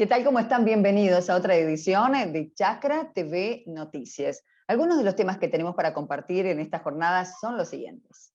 tal? ¿Cómo están? Bienvenidos a otra edición de Chacra TV Noticias. Algunos de los temas que tenemos para compartir en esta jornada son los siguientes.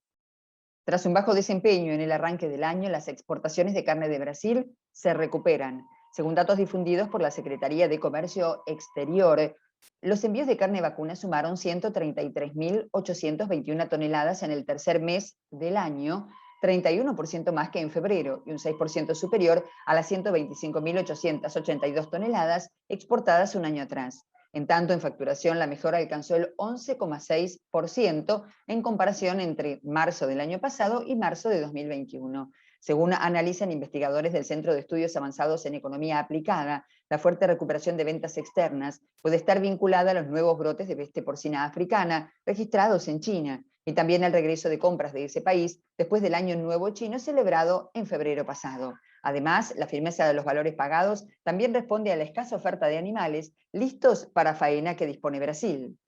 Tras un bajo desempeño en el arranque del año, las exportaciones de carne de Brasil se recuperan. Según datos difundidos por la Secretaría de Comercio Exterior, los envíos de carne vacuna sumaron 133.821 toneladas en el tercer mes del año, 31% más que en febrero y un 6% superior a las 125.882 toneladas exportadas un año atrás. En tanto, en facturación, la mejora alcanzó el 11,6% en comparación entre marzo del año pasado y marzo de 2021. Según analizan investigadores del Centro de Estudios Avanzados en Economía Aplicada, la fuerte recuperación de ventas externas puede estar vinculada a los nuevos brotes de peste porcina africana registrados en China y también al regreso de compras de ese país después del Año Nuevo Chino celebrado en febrero pasado. Además, la firmeza de los valores pagados también responde a la escasa oferta de animales listos para faena que dispone Brasil.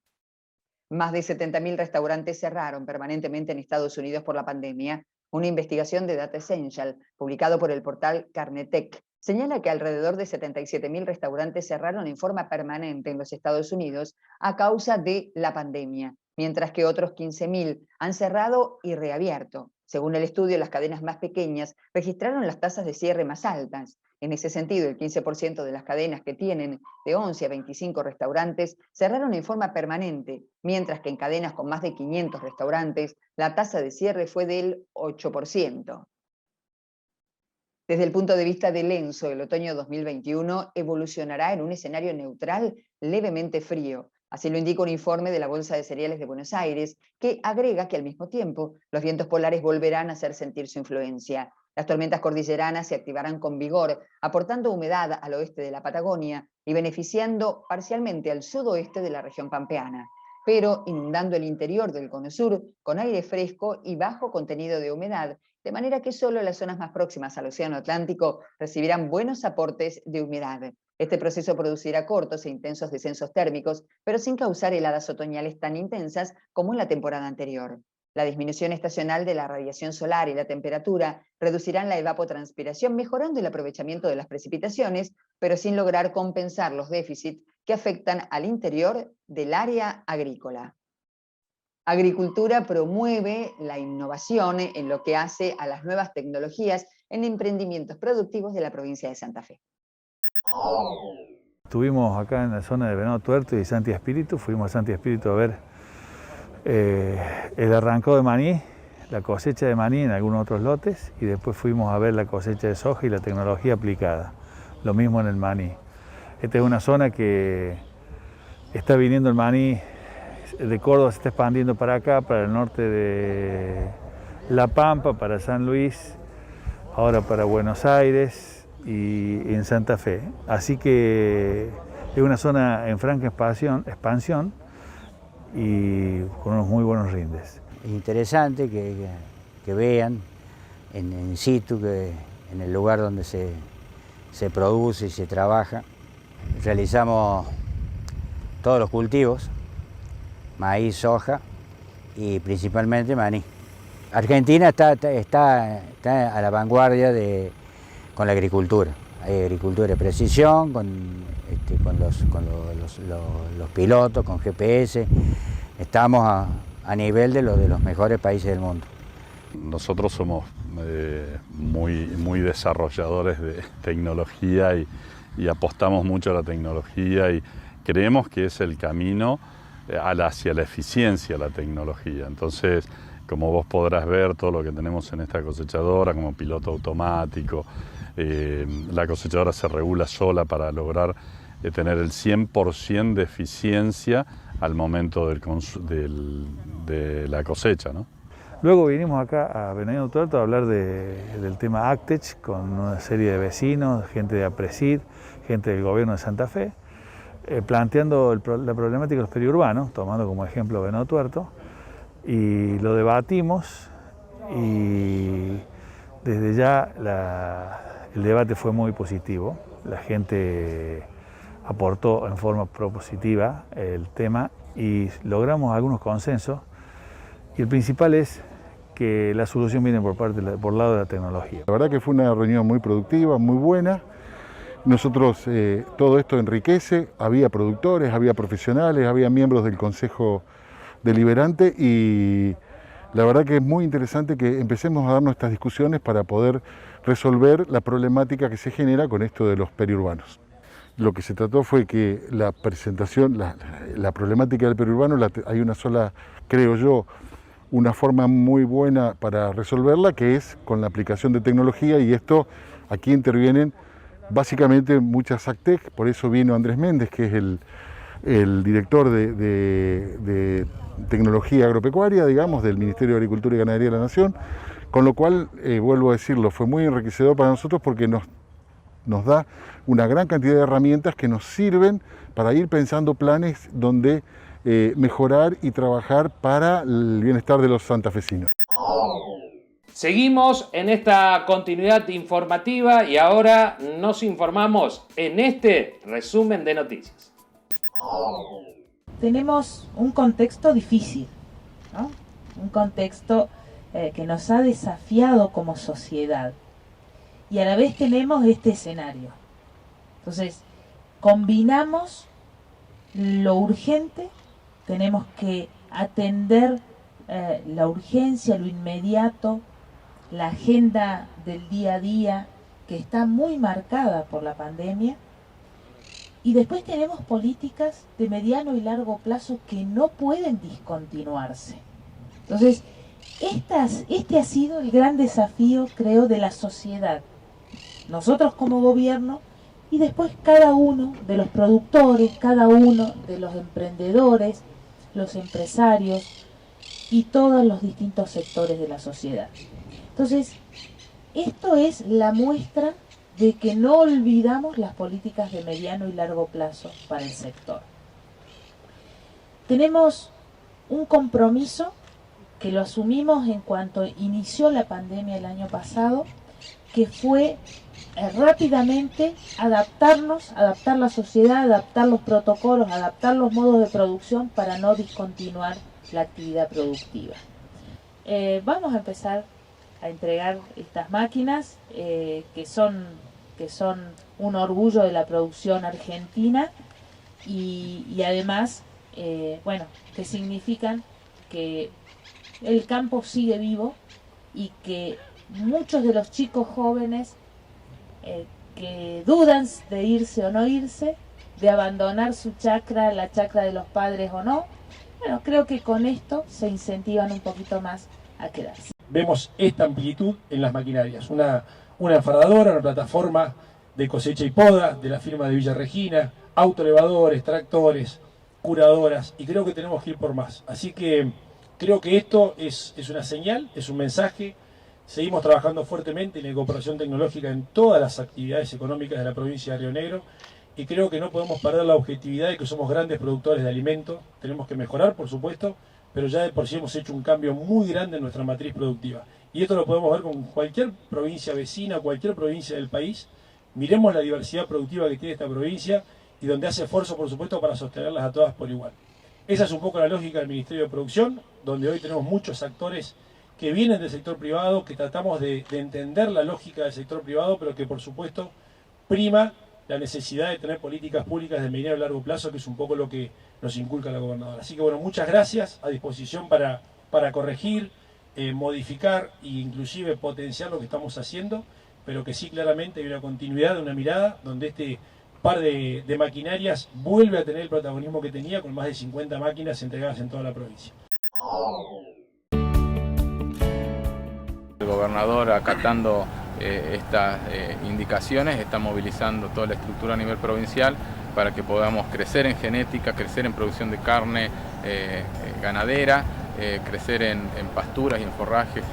Más de 70.000 restaurantes cerraron permanentemente en Estados Unidos por la pandemia. Una investigación de Data Essential, publicado por el portal Carnetech, señala que alrededor de 77.000 restaurantes cerraron en forma permanente en los Estados Unidos a causa de la pandemia, mientras que otros 15.000 han cerrado y reabierto. Según el estudio, las cadenas más pequeñas registraron las tasas de cierre más altas. En ese sentido, el 15% de las cadenas que tienen de 11 a 25 restaurantes cerraron en forma permanente, mientras que en cadenas con más de 500 restaurantes la tasa de cierre fue del 8%. Desde el punto de vista del ENSO, el otoño 2021 evolucionará en un escenario neutral levemente frío. Así lo indica un informe de la Bolsa de Cereales de Buenos Aires, que agrega que al mismo tiempo los vientos polares volverán a hacer sentir su influencia. Las tormentas cordilleranas se activarán con vigor, aportando humedad al oeste de la Patagonia y beneficiando parcialmente al sudoeste de la región pampeana, pero inundando el interior del Cono Sur con aire fresco y bajo contenido de humedad, de manera que solo las zonas más próximas al Océano Atlántico recibirán buenos aportes de humedad. Este proceso producirá cortos e intensos descensos térmicos, pero sin causar heladas otoñales tan intensas como en la temporada anterior. La disminución estacional de la radiación solar y la temperatura reducirán la evapotranspiración, mejorando el aprovechamiento de las precipitaciones, pero sin lograr compensar los déficits que afectan al interior del área agrícola. Agricultura promueve la innovación en lo que hace a las nuevas tecnologías en emprendimientos productivos de la provincia de Santa Fe. Estuvimos acá en la zona de Venado Tuerto y Santi Espíritu, fuimos a Santi Espíritu a ver el arrancado de maní, la cosecha de maní en algunos otros lotes y después fuimos a ver la cosecha de soja y la tecnología aplicada, lo mismo en el maní. Esta es una zona que está viniendo el maní de Córdoba, se está expandiendo para acá, para el norte de La Pampa, para San Luis, ahora para Buenos Aires y en Santa Fe. Así que es una zona en franca expansión y con unos muy buenos rindes. Es interesante que vean en situ, en el lugar donde se produce y se trabaja. Realizamos todos los cultivos, maíz, soja y principalmente maní. Argentina está a la vanguardia con la agricultura. Hay agricultura de precisión, con los pilotos, con GPS. Estamos a nivel de los mejores países del mundo. Nosotros somos muy desarrolladores de tecnología y apostamos mucho a la tecnología y creemos que es el camino hacia la eficiencia la tecnología. Entonces, como vos podrás ver, todo lo que tenemos en esta cosechadora como piloto automático, la cosechadora se regula sola para lograr tener el 100% de eficiencia al momento de la cosecha, ¿no? Luego vinimos acá a Venado Tuerto a hablar del tema Actech con una serie de vecinos, gente de APRESID, gente del gobierno de Santa Fe, planteando la problemática de los periurbanos, tomando como ejemplo Venado Tuerto, y lo debatimos y desde ya el debate fue muy positivo. La gente aportó en forma propositiva el tema y logramos algunos consensos y el principal es que la solución viene por lado de la tecnología. La verdad que fue una reunión muy productiva, muy buena. Nosotros, todo esto enriquece, había productores, había profesionales, había miembros del Consejo Deliberante y la verdad que es muy interesante que empecemos a darnos estas discusiones para poder resolver la problemática que se genera con esto de los periurbanos. Lo que se trató fue que la presentación, la problemática del periurbano, hay una sola, creo yo, una forma muy buena para resolverla, que es con la aplicación de tecnología, y esto, aquí intervienen básicamente muchas AgTech, por eso vino Andrés Méndez, que es el director de tecnología agropecuaria, digamos, del Ministerio de Agricultura y Ganadería de la Nación, con lo cual, vuelvo a decirlo, fue muy enriquecedor para nosotros porque nos da una gran cantidad de herramientas que nos sirven para ir pensando planes donde mejorar y trabajar para el bienestar de los santafesinos. Seguimos en esta continuidad informativa y ahora nos informamos en este resumen de noticias. Tenemos un contexto difícil, ¿no? Un contexto que nos ha desafiado como sociedad. Y a la vez tenemos este escenario. Entonces, combinamos lo urgente, tenemos que atender la urgencia, lo inmediato, la agenda del día a día, que está muy marcada por la pandemia. Y después tenemos políticas de mediano y largo plazo que no pueden discontinuarse. Entonces, este ha sido el gran desafío, creo, de la sociedad. Nosotros como gobierno y después cada uno de los productores, cada uno de los emprendedores, los empresarios y todos los distintos sectores de la sociedad. Entonces, esto es la muestra de que no olvidamos las políticas de mediano y largo plazo para el sector. Tenemos un compromiso que lo asumimos en cuanto inició la pandemia el año pasado, que fue rápidamente adaptarnos, adaptar la sociedad, adaptar los protocolos, adaptar los modos de producción para no discontinuar la actividad productiva. Vamos a empezar a entregar estas máquinas que son un orgullo de la producción argentina y además, que significan que el campo sigue vivo y que muchos de los chicos jóvenes que dudan de irse o no irse, de abandonar su chacra, la chacra de los padres o no, bueno, creo que con esto se incentivan un poquito más a quedarse. Vemos esta amplitud en las maquinarias, una enfardadora, una plataforma de cosecha y poda de la firma de Villa Regina, autoelevadores, tractores, curadoras, y creo que tenemos que ir por más. Así que creo que esto es una señal, es un mensaje. Seguimos trabajando fuertemente en la incorporación tecnológica en todas las actividades económicas de la provincia de Río Negro y creo que no podemos perder la objetividad de que somos grandes productores de alimentos. Tenemos que mejorar, por supuesto, pero ya de por sí hemos hecho un cambio muy grande en nuestra matriz productiva. Y esto lo podemos ver con cualquier provincia vecina, cualquier provincia del país. Miremos la diversidad productiva que tiene esta provincia y donde hace esfuerzo, por supuesto, para sostenerlas a todas por igual. Esa es un poco la lógica del Ministerio de Producción, donde hoy tenemos muchos actores que vienen del sector privado, que tratamos de entender la lógica del sector privado, pero que por supuesto prima la necesidad de tener políticas públicas de mediano y largo plazo, que es un poco lo que nos inculca la gobernadora. Así que bueno, muchas gracias, a disposición para corregir, modificar e inclusive potenciar lo que estamos haciendo, pero que sí claramente hay una continuidad, una mirada, donde este par de maquinarias vuelve a tener el protagonismo que tenía, con más de 50 máquinas entregadas en toda la provincia. El gobernador, acatando estas indicaciones, está movilizando toda la estructura a nivel provincial para que podamos crecer en genética, crecer en producción de carne ganadera, crecer en pasturas y en forrajes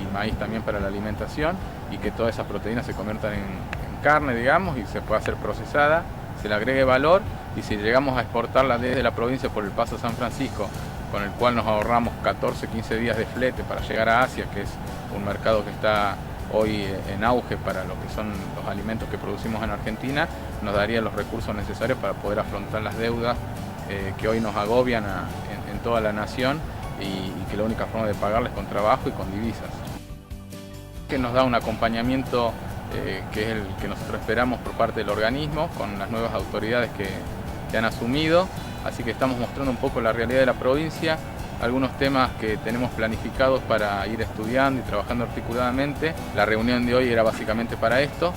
y maíz también para la alimentación, y que todas esas proteínas se conviertan en carne, digamos, y se pueda ser procesada, se le agregue valor, y si llegamos a exportarla desde la provincia por el Paso San Francisco, con el cual nos ahorramos 14-15 días de flete para llegar a Asia, que es un mercado que está hoy en auge para lo que son los alimentos que producimos en Argentina, nos daría los recursos necesarios para poder afrontar las deudas que hoy nos agobian en toda la nación y que la única forma de pagarles es con trabajo y con divisas. Que nos da un acompañamiento que es el que nosotros esperamos por parte del organismo, con las nuevas autoridades que han asumido. Así que estamos mostrando un poco la realidad de la provincia, algunos temas que tenemos planificados para ir estudiando y trabajando articuladamente. La reunión de hoy era básicamente para esto.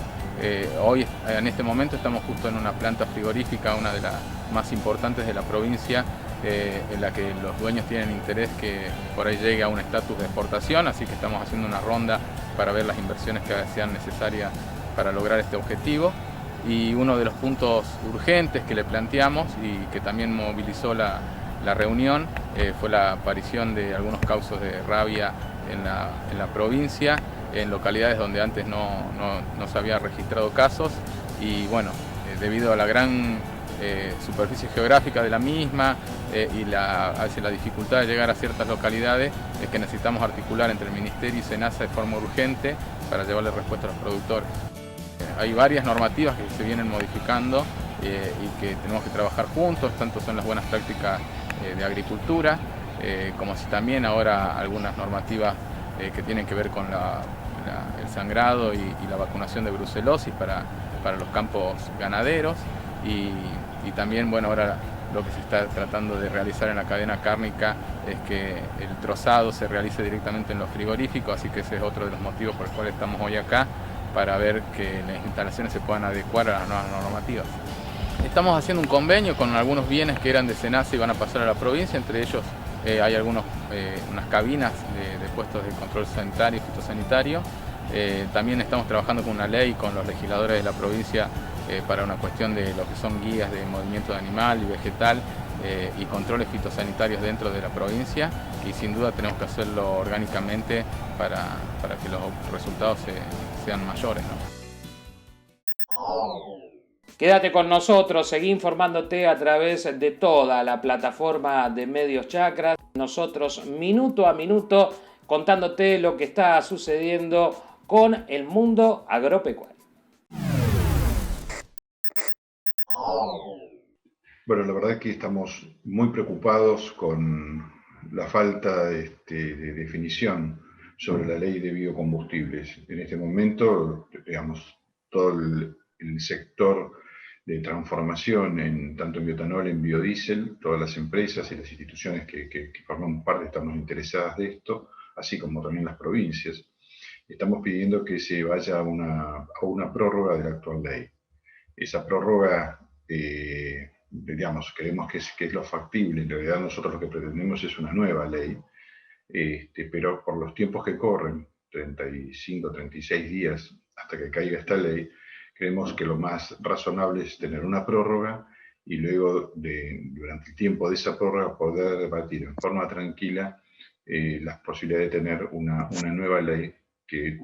Hoy, en este momento, estamos justo en una planta frigorífica, una de las más importantes de la provincia, en la que los dueños tienen interés que por ahí llegue a un estatus de exportación, así que estamos haciendo una ronda para ver las inversiones que sean necesarias para lograr este objetivo. Y uno de los puntos urgentes que le planteamos y que también movilizó la reunión fue la aparición de algunos casos de rabia en la provincia, en localidades donde antes no se había registrado casos, y bueno, debido a la gran superficie geográfica de la misma y a veces la dificultad de llegar a ciertas localidades, es que necesitamos articular entre el Ministerio y SENASA de forma urgente para llevarle respuesta a los productores. Hay varias normativas que se vienen modificando y que tenemos que trabajar juntos, tanto son las buenas prácticas de agricultura, como si también ahora algunas normativas que tienen que ver con el sangrado y la vacunación de brucelosis para los campos ganaderos, y también, bueno, ahora lo que se está tratando de realizar en la cadena cárnica es que el trozado se realice directamente en los frigoríficos, así que ese es otro de los motivos por los cuales estamos hoy acá, para ver que las instalaciones se puedan adecuar a las nuevas normativas. Estamos haciendo un convenio con algunos bienes que eran de SENASA y van a pasar a la provincia, entre ellos hay unas cabinas de puestos de control sanitario y fitosanitario. También estamos trabajando con una ley con los legisladores de la provincia para una cuestión de lo que son guías de movimiento de animal y vegetal y controles fitosanitarios dentro de la provincia, y sin duda tenemos que hacerlo orgánicamente para que los resultados sean mayores, ¿no? Quédate con nosotros, seguí informándote a través de toda la plataforma de Medios Chacras. Nosotros, minuto a minuto, contándote lo que está sucediendo con el mundo agropecuario. Bueno, la verdad es que estamos muy preocupados con la falta de definición sobre la ley de biocombustibles. En este momento, digamos, todo el sector de transformación, tanto en bioetanol, en biodiesel, todas las empresas y las instituciones que forman parte estamos interesadas de esto, así como también las provincias. Estamos pidiendo que se vaya a una prórroga de la actual ley. Esa prórroga, digamos, creemos que es lo factible. En realidad nosotros lo que pretendemos es una nueva ley, pero por los tiempos que corren, 35, 36 días hasta que caiga esta ley, creemos que lo más razonable es tener una prórroga y luego, durante el tiempo de esa prórroga, poder debatir en forma tranquila las posibilidades de tener una nueva ley que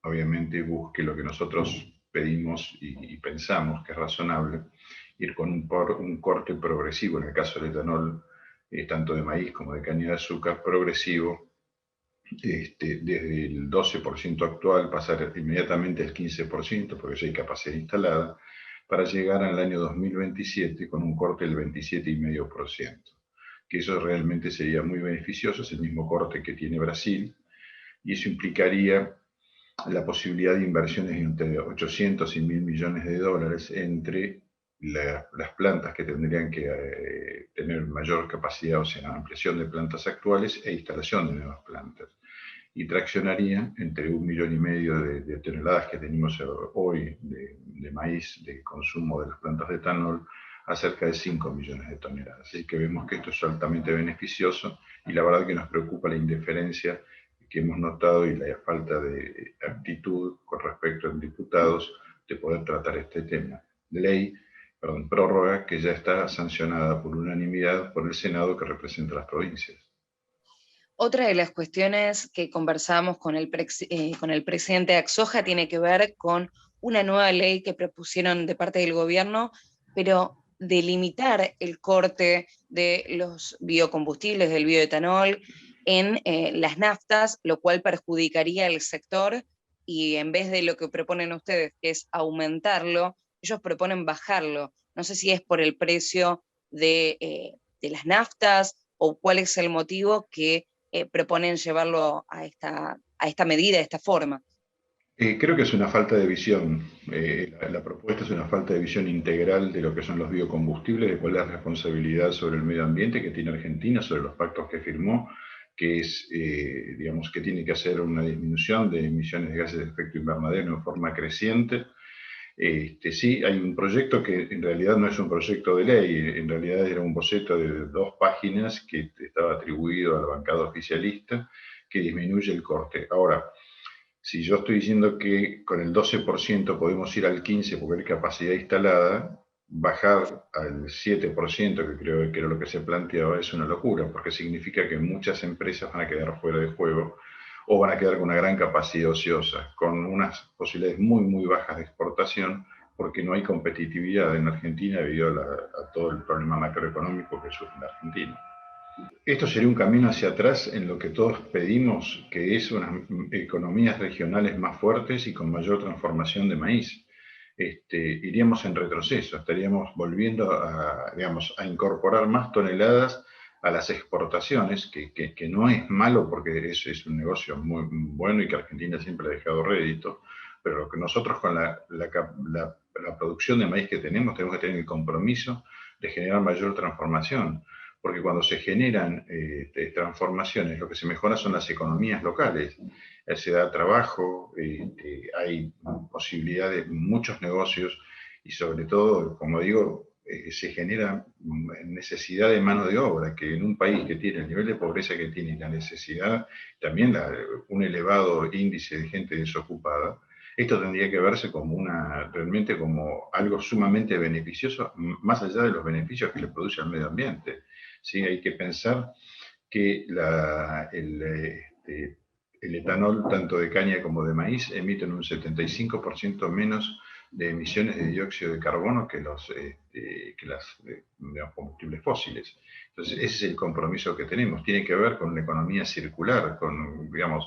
obviamente busque lo que nosotros pedimos y pensamos que es razonable, ir con un corte progresivo, en el caso del etanol, tanto de maíz como de caña de azúcar, progresivo, desde el 12% actual pasar inmediatamente al 15%, porque ya hay capacidad instalada, para llegar al año 2027 con un corte del 27,5%. Que eso realmente sería muy beneficioso, es el mismo corte que tiene Brasil, y eso implicaría la posibilidad de inversiones entre 800 y 1.000 millones de dólares entre las plantas que tendrían que tener mayor capacidad, o sea, ampliación de plantas actuales e instalación de nuevas plantas. Y traccionaría entre 1,5 millones de toneladas que tenemos hoy de maíz de consumo de las plantas de etanol a cerca de 5 millones de toneladas. Así que vemos que esto es altamente beneficioso, y la verdad que nos preocupa la indiferencia que hemos notado y la falta de actitud con respecto a diputados de poder tratar este tema. Prórroga que ya está sancionada por unanimidad por el Senado, que representa a las provincias. Otra de las cuestiones que conversamos con el presidente de Axoja tiene que ver con una nueva ley que propusieron de parte del gobierno, pero de limitar el corte de los biocombustibles, del bioetanol, en las naftas, lo cual perjudicaría al sector, y en vez de lo que proponen ustedes, que es aumentarlo, ellos proponen bajarlo. No sé si es por el precio de las naftas o cuál es el motivo que proponen llevarlo a esta medida, a esta forma. Creo que es una falta de visión. La propuesta es una falta de visión integral de lo que son los biocombustibles, de cuál es la responsabilidad sobre el medio ambiente que tiene Argentina, sobre los pactos que firmó, que es, digamos, que tiene que hacer una disminución de emisiones de gases de efecto invernadero en forma creciente. Sí, hay un proyecto que en realidad no es un proyecto de ley, en realidad era un boceto de 2 páginas que estaba atribuido a la bancada oficialista, que disminuye el corte. Ahora, si yo estoy diciendo que con el 12% podemos ir al 15% porque hay capacidad instalada, bajar al 7%, que creo que era lo que se planteaba, es una locura, porque significa que muchas empresas van a quedar fuera de juego o van a quedar con una gran capacidad ociosa, con unas posibilidades muy, muy bajas de exportación, porque no hay competitividad en Argentina debido a todo el problema macroeconómico que sufre la Argentina. Esto sería un camino hacia atrás en lo que todos pedimos, que es unas economías regionales más fuertes y con mayor transformación de maíz. Iríamos en retroceso, estaríamos volviendo a, digamos, a incorporar más toneladas a las exportaciones, que no es malo porque eso es un negocio muy bueno y que Argentina siempre ha dejado rédito, pero lo que nosotros con la producción de maíz que tenemos que tener el compromiso de generar mayor transformación, porque cuando se generan transformaciones, lo que se mejora son las economías locales, se da trabajo, hay posibilidad de muchos negocios y sobre todo, como digo, se genera necesidad de mano de obra, que en un país que tiene el nivel de pobreza que tiene y la necesidad, también un elevado índice de gente desocupada, esto tendría que verse como realmente como algo sumamente beneficioso, más allá de los beneficios que le produce al medio ambiente. ¿Sí? Hay que pensar que el etanol, tanto de caña como de maíz, emiten un 75% menos de emisiones de dióxido de carbono que los combustibles fósiles. Entonces, ese es el compromiso que tenemos. Tiene que ver con una economía circular, con, digamos,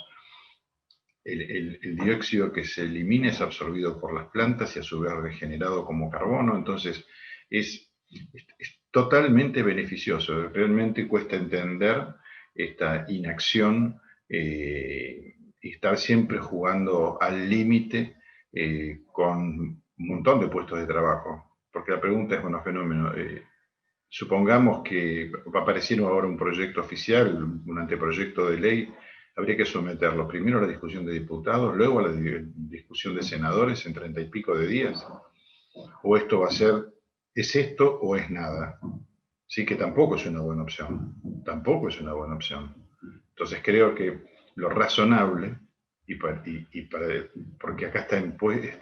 el dióxido que se elimina es absorbido por las plantas y a su vez regenerado como carbono. Entonces, es totalmente beneficioso. Realmente cuesta entender esta inacción y estar siempre jugando al límite con un montón de puestos de trabajo. Porque la pregunta es, bueno, fenómeno. Supongamos que va a aparecer ahora un proyecto oficial, un anteproyecto de ley, habría que someterlo primero a la discusión de diputados, luego a la discusión de senadores en 30 y pico de días. O esto va a ser, ¿es esto o es nada? Sí, que tampoco es una buena opción. Tampoco es una buena opción. Entonces creo que lo razonable, porque acá está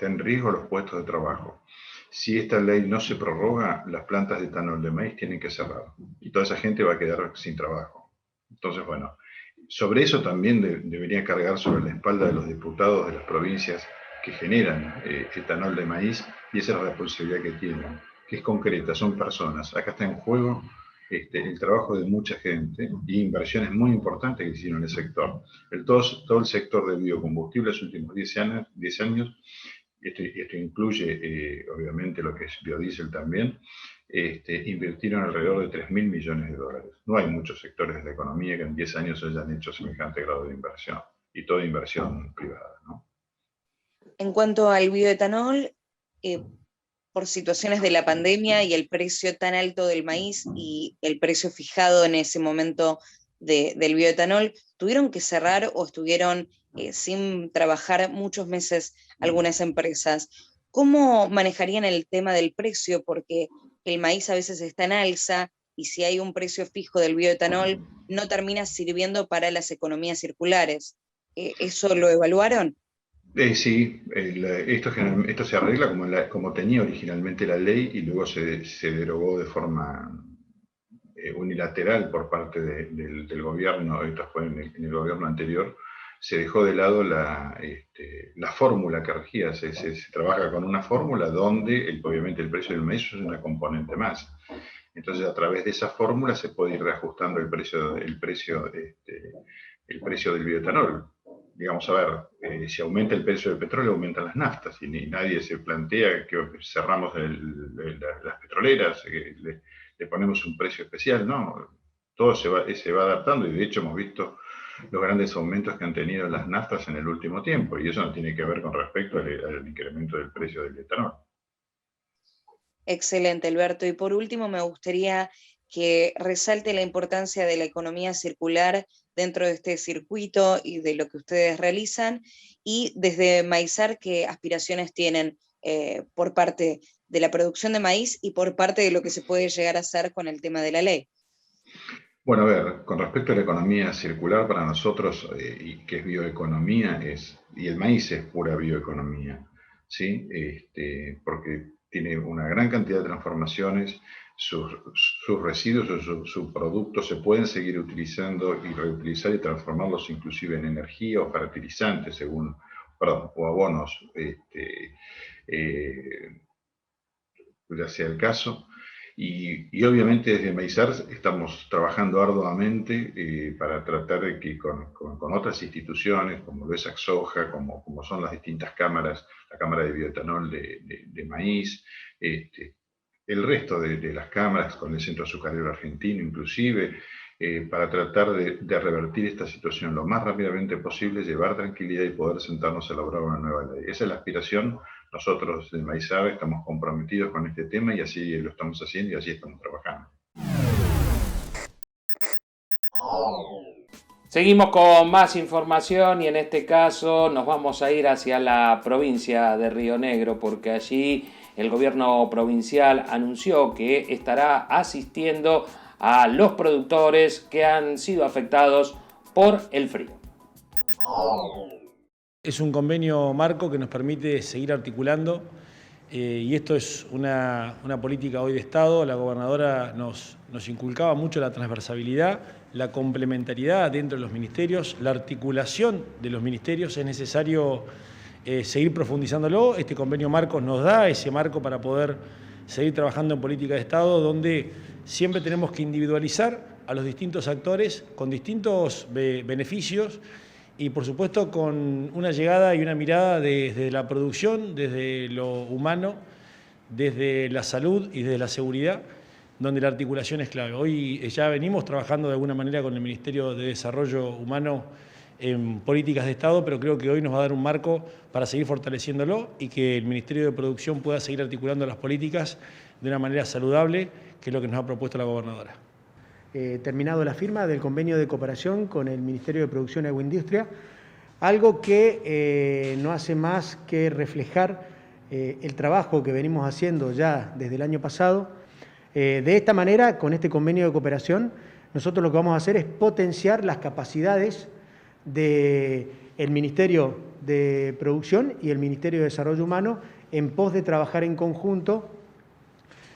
en riesgo los puestos de trabajo. Si esta ley no se prorroga, las plantas de etanol de maíz tienen que cerrar. Y toda esa gente va a quedar sin trabajo. Entonces, bueno, sobre eso también debería cargar sobre la espalda de los diputados de las provincias que generan etanol de maíz, y esa es la responsabilidad que tienen, que es concreta, son personas. Acá está en juego el trabajo de mucha gente y inversiones muy importantes que hicieron en el sector. Todo el sector de biocombustibles los últimos 10 años, esto incluye obviamente lo que es biodiesel también, invirtieron alrededor de 3.000 millones de dólares. No hay muchos sectores de la economía que en 10 años hayan hecho semejante grado de inversión, y toda inversión privada, ¿no? En cuanto al bioetanol, por situaciones de la pandemia y el precio tan alto del maíz y el precio fijado en ese momento del bioetanol, ¿tuvieron que cerrar o estuvieron sin trabajar muchos meses algunas empresas? ¿Cómo manejarían el tema del precio? Porque el maíz a veces está en alza y si hay un precio fijo del bioetanol, no termina sirviendo para las economías circulares. ¿Eso lo evaluaron? Sí, esto se arregla como tenía originalmente la ley y luego se derogó de forma unilateral por parte del gobierno, esto fue en el gobierno anterior. Se dejó de lado la fórmula que regía, se trabaja con una fórmula donde obviamente el precio del maíz es una componente más. Entonces a través de esa fórmula se puede ir reajustando el precio del bioetanol. Digamos, a ver, si aumenta el precio del petróleo, aumentan las naftas, y nadie se plantea que cerramos las petroleras, le ponemos un precio especial, ¿no? Todo se va adaptando, y de hecho hemos visto los grandes aumentos que han tenido las naftas en el último tiempo, y eso no tiene que ver con respecto al incremento del precio del etanol. Excelente, Alberto. Y por último, me gustaría que resalte la importancia de la economía circular dentro de este circuito y de lo que ustedes realizan, y desde Maizar, ¿qué aspiraciones tienen por parte de la producción de maíz y por parte de lo que se puede llegar a hacer con el tema de la ley? Bueno, a ver, con respecto a la economía circular, para nosotros, y que es bioeconomía, y el maíz es pura bioeconomía, ¿sí? Porque tiene una gran cantidad de transformaciones, sus residuos, sus productos se pueden seguir utilizando y reutilizar y transformarlos inclusive en energía o fertilizantes, o abonos, ya sea el caso. Y obviamente desde Maizar estamos trabajando arduamente para tratar de que con otras instituciones, como lo es Axoja, como son las distintas cámaras, la Cámara de Bioetanol de Maíz, el resto de las cámaras, con el Centro Azucarero Argentino inclusive, para tratar de revertir esta situación lo más rápidamente posible, llevar tranquilidad y poder sentarnos a elaborar una nueva ley. Esa es la aspiración. Nosotros de Maizar estamos comprometidos con este tema y así lo estamos haciendo y así estamos trabajando. Seguimos con más información y en este caso nos vamos a ir hacia la provincia de Río Negro, porque allí el gobierno provincial anunció que estará asistiendo a los productores que han sido afectados por el frío. Es un convenio marco que nos permite seguir articulando y esto es una política hoy de Estado. La gobernadora nos inculcaba mucho la transversabilidad, la complementariedad dentro de los ministerios, la articulación de los ministerios. Es necesario seguir profundizándolo. Este convenio marco nos da ese marco para poder seguir trabajando en política de Estado, donde siempre tenemos que individualizar a los distintos actores con distintos beneficios y por supuesto con una llegada y una mirada desde la producción, desde lo humano, desde la salud y desde la seguridad, donde la articulación es clave. Hoy ya venimos trabajando de alguna manera con el Ministerio de Desarrollo Humano en políticas de Estado, pero creo que hoy nos va a dar un marco para seguir fortaleciéndolo y que el Ministerio de Producción pueda seguir articulando las políticas de una manera saludable, que es lo que nos ha propuesto la gobernadora. Terminado la firma del convenio de cooperación con el Ministerio de Producción y Agroindustria, algo que no hace más que reflejar el trabajo que venimos haciendo ya desde el año pasado. De esta manera, con este convenio de cooperación, nosotros lo que vamos a hacer es potenciar las capacidades del Ministerio de Producción y el Ministerio de Desarrollo Humano en pos de trabajar en conjunto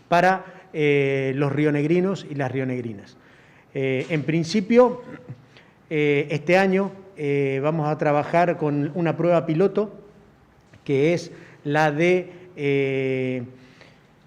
para los rionegrinos y las rionegrinas. En principio, este año vamos a trabajar con una prueba piloto, que es la de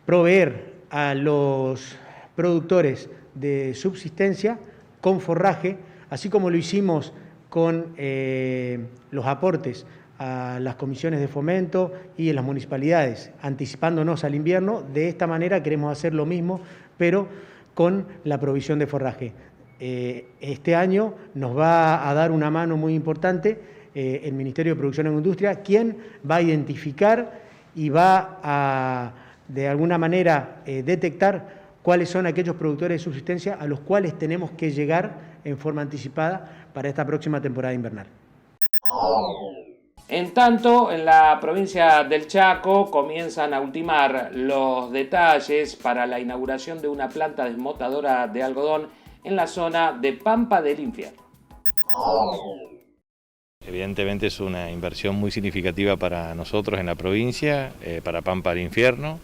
proveer a los productores de subsistencia con forraje, así como lo hicimos con los aportes a las comisiones de fomento y en las municipalidades, anticipándonos al invierno. De esta manera queremos hacer lo mismo, pero con la provisión de forraje. Este año nos va a dar una mano muy importante el Ministerio de Producción e Industria, quien va a identificar y va a, de alguna manera, detectar cuáles son aquellos productores de subsistencia a los cuales tenemos que llegar en forma anticipada para esta próxima temporada invernal. En tanto, en la provincia del Chaco comienzan a ultimar los detalles para la inauguración de una planta desmotadora de algodón en la zona de Pampa del Infierno. Evidentemente es una inversión muy significativa para nosotros en la provincia, para Pampa del Infierno,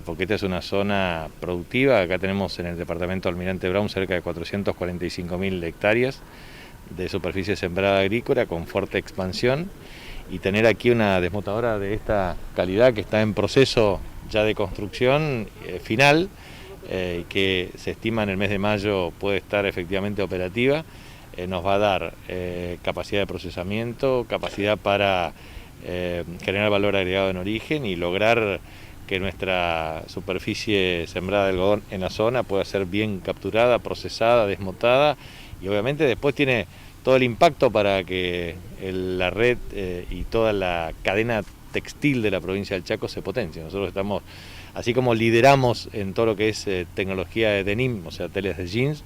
porque esta es una zona productiva. Acá tenemos en el departamento Almirante Brown cerca de 445.000 hectáreas de superficie sembrada agrícola con fuerte expansión, y tener aquí una desmotadora de esta calidad que está en proceso ya de construcción final, que se estima en el mes de mayo puede estar efectivamente operativa, nos va a dar capacidad de procesamiento, capacidad para generar valor agregado en origen y lograr que nuestra superficie sembrada de algodón en la zona pueda ser bien capturada, procesada, desmotada, y obviamente después tiene todo el impacto para que la red y toda la cadena textil de la provincia del Chaco se potencie. Nosotros estamos, así como lideramos en todo lo que es tecnología de denim, o sea, telas de jeans,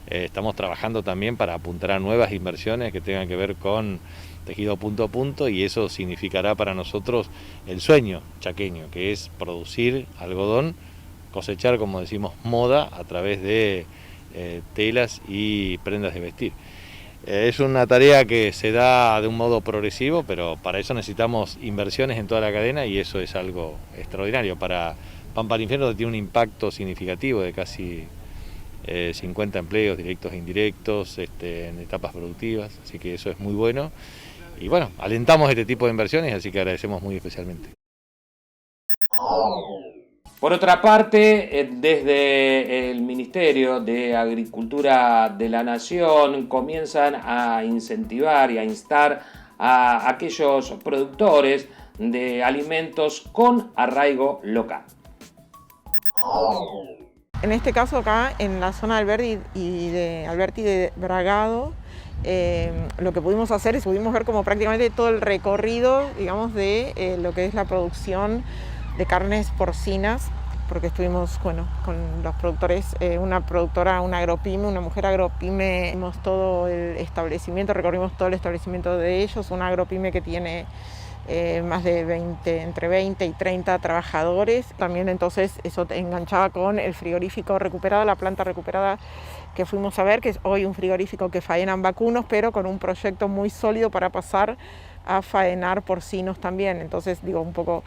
estamos trabajando también para apuntar a nuevas inversiones que tengan que ver con tejido punto a punto, y eso significará para nosotros el sueño chaqueño, que es producir algodón, cosechar, como decimos, moda a través de telas y prendas de vestir. Es una tarea que se da de un modo progresivo, pero para eso necesitamos inversiones en toda la cadena, y eso es algo extraordinario. Para Pan para Infierno tiene un impacto significativo de casi 50 empleos directos e indirectos en etapas productivas, así que eso es muy bueno. Y bueno, alentamos este tipo de inversiones, así que agradecemos muy especialmente. Por otra parte, desde el Ministerio de Agricultura de la Nación comienzan a incentivar y a instar a aquellos productores de alimentos con arraigo local. En este caso acá, en la zona de Alberti de Bragado, lo que pudimos hacer es pudimos ver como prácticamente todo el recorrido, digamos, de lo que es la producción de carnes porcinas, porque estuvimos, bueno, con los productores, una productora, una agropyme, una mujer agropyme, vimos todo el establecimiento, recorrimos todo el establecimiento de ellos, una agropyme que tiene más de entre 20 y 30 trabajadores. También entonces eso enganchaba con el frigorífico recuperado, la planta recuperada que fuimos a ver, que es hoy un frigorífico que faenan vacunos, pero con un proyecto muy sólido para pasar a faenar porcinos también. Entonces, digo, un poco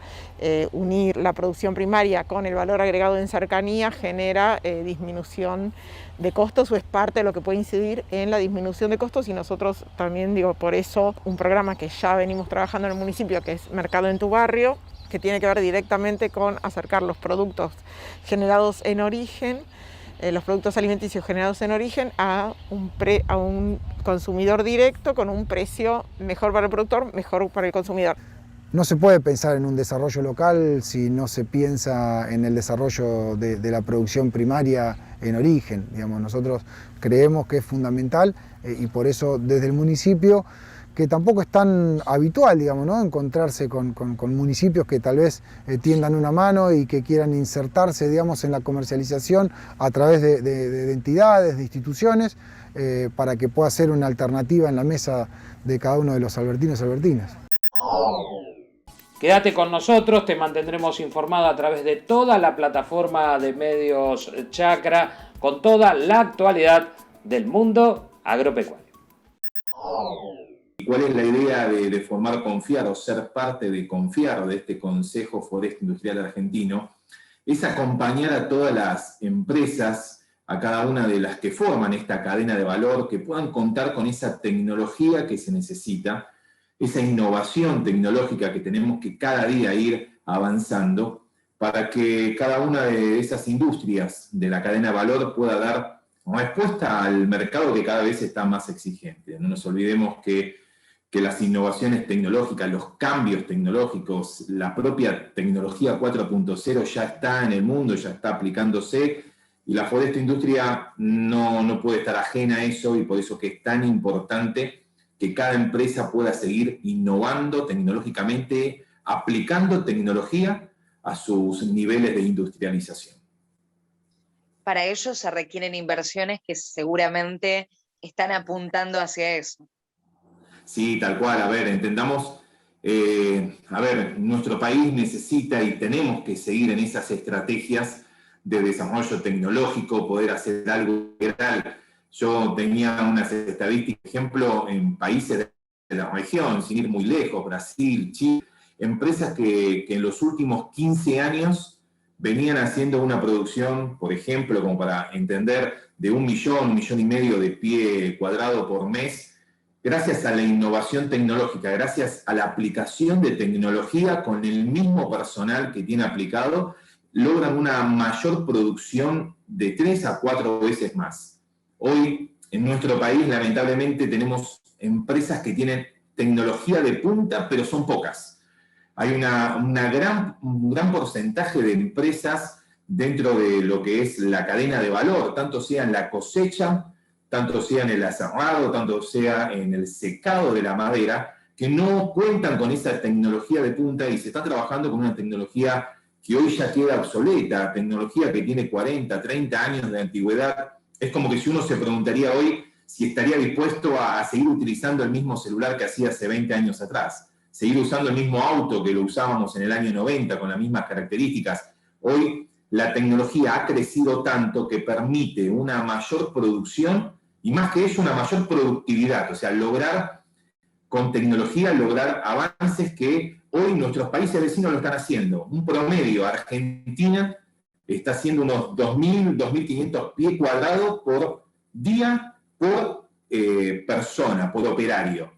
unir la producción primaria con el valor agregado en cercanía genera disminución de costos, o es parte de lo que puede incidir en la disminución de costos, y nosotros también, digo, por eso un programa que ya venimos trabajando en el municipio, que es Mercado en tu Barrio, que tiene que ver directamente con acercar los productos generados en origen, los productos alimenticios generados en origen a un consumidor directo con un precio mejor para el productor, mejor para el consumidor. No se puede pensar en un desarrollo local si no se piensa en el desarrollo de la producción primaria en origen. Digamos, nosotros creemos que es fundamental y por eso desde el municipio, que tampoco es tan habitual, digamos, ¿no?, encontrarse con municipios que tal vez tiendan una mano y que quieran insertarse, digamos, en la comercialización a través de entidades, de instituciones, para que pueda ser una alternativa en la mesa de cada uno de los albertinos y albertinas. Quédate con nosotros, te mantendremos informado a través de toda la plataforma de medios Chacra con toda la actualidad del mundo agropecuario. ¿Cuál es la idea de formar Confiar o ser parte de Confiar, de este Consejo Forestal Industrial Argentino? Es acompañar a todas las empresas, a cada una de las que forman esta cadena de valor, que puedan contar con esa tecnología que se necesita, esa innovación tecnológica que tenemos que cada día ir avanzando, para que cada una de esas industrias de la cadena de valor pueda dar respuesta al mercado que cada vez está más exigente. No nos olvidemos que las innovaciones tecnológicas, los cambios tecnológicos, la propia tecnología 4.0 ya está en el mundo, ya está aplicándose, y la forestroindustria no puede estar ajena a eso, y por eso que es tan importante que cada empresa pueda seguir innovando tecnológicamente, aplicando tecnología a sus niveles de industrialización. Para ello se requieren inversiones que seguramente están apuntando hacia eso. Sí, tal cual. A ver, entendamos, nuestro país necesita y tenemos que seguir en esas estrategias de desarrollo tecnológico, poder hacer algo real. Yo tenía unas estadísticas, por ejemplo, en países de la región, sin ir muy lejos, Brasil, Chile, empresas que en los últimos 15 años venían haciendo una producción, por ejemplo, como para entender, de 1 millón y medio de pie cuadrado por mes, gracias a la innovación tecnológica, gracias a la aplicación de tecnología con el mismo personal que tiene aplicado, logran una mayor producción de 3 a 4 veces más. Hoy, en nuestro país, lamentablemente, tenemos empresas que tienen tecnología de punta, pero son pocas. Hay un gran porcentaje de empresas dentro de lo que es la cadena de valor, tanto sea en la cosecha, tanto sea en el aserrado, tanto sea en el secado de la madera, que no cuentan con esa tecnología de punta y se está trabajando con una tecnología que hoy ya queda obsoleta, tecnología que tiene 40, 30 años de antigüedad. Es como que si uno se preguntaría hoy si estaría dispuesto a seguir utilizando el mismo celular que hacía hace 20 años atrás, seguir usando el mismo auto que lo usábamos en el año 90 con las mismas características. Hoy la tecnología ha crecido tanto que permite una mayor producción y más que eso una mayor productividad, o sea, lograr con tecnología, lograr avances que hoy nuestros países vecinos lo están haciendo. Un promedio, Argentina está haciendo unos 2.000, 2.500 pies cuadrados por día, por persona, por operario.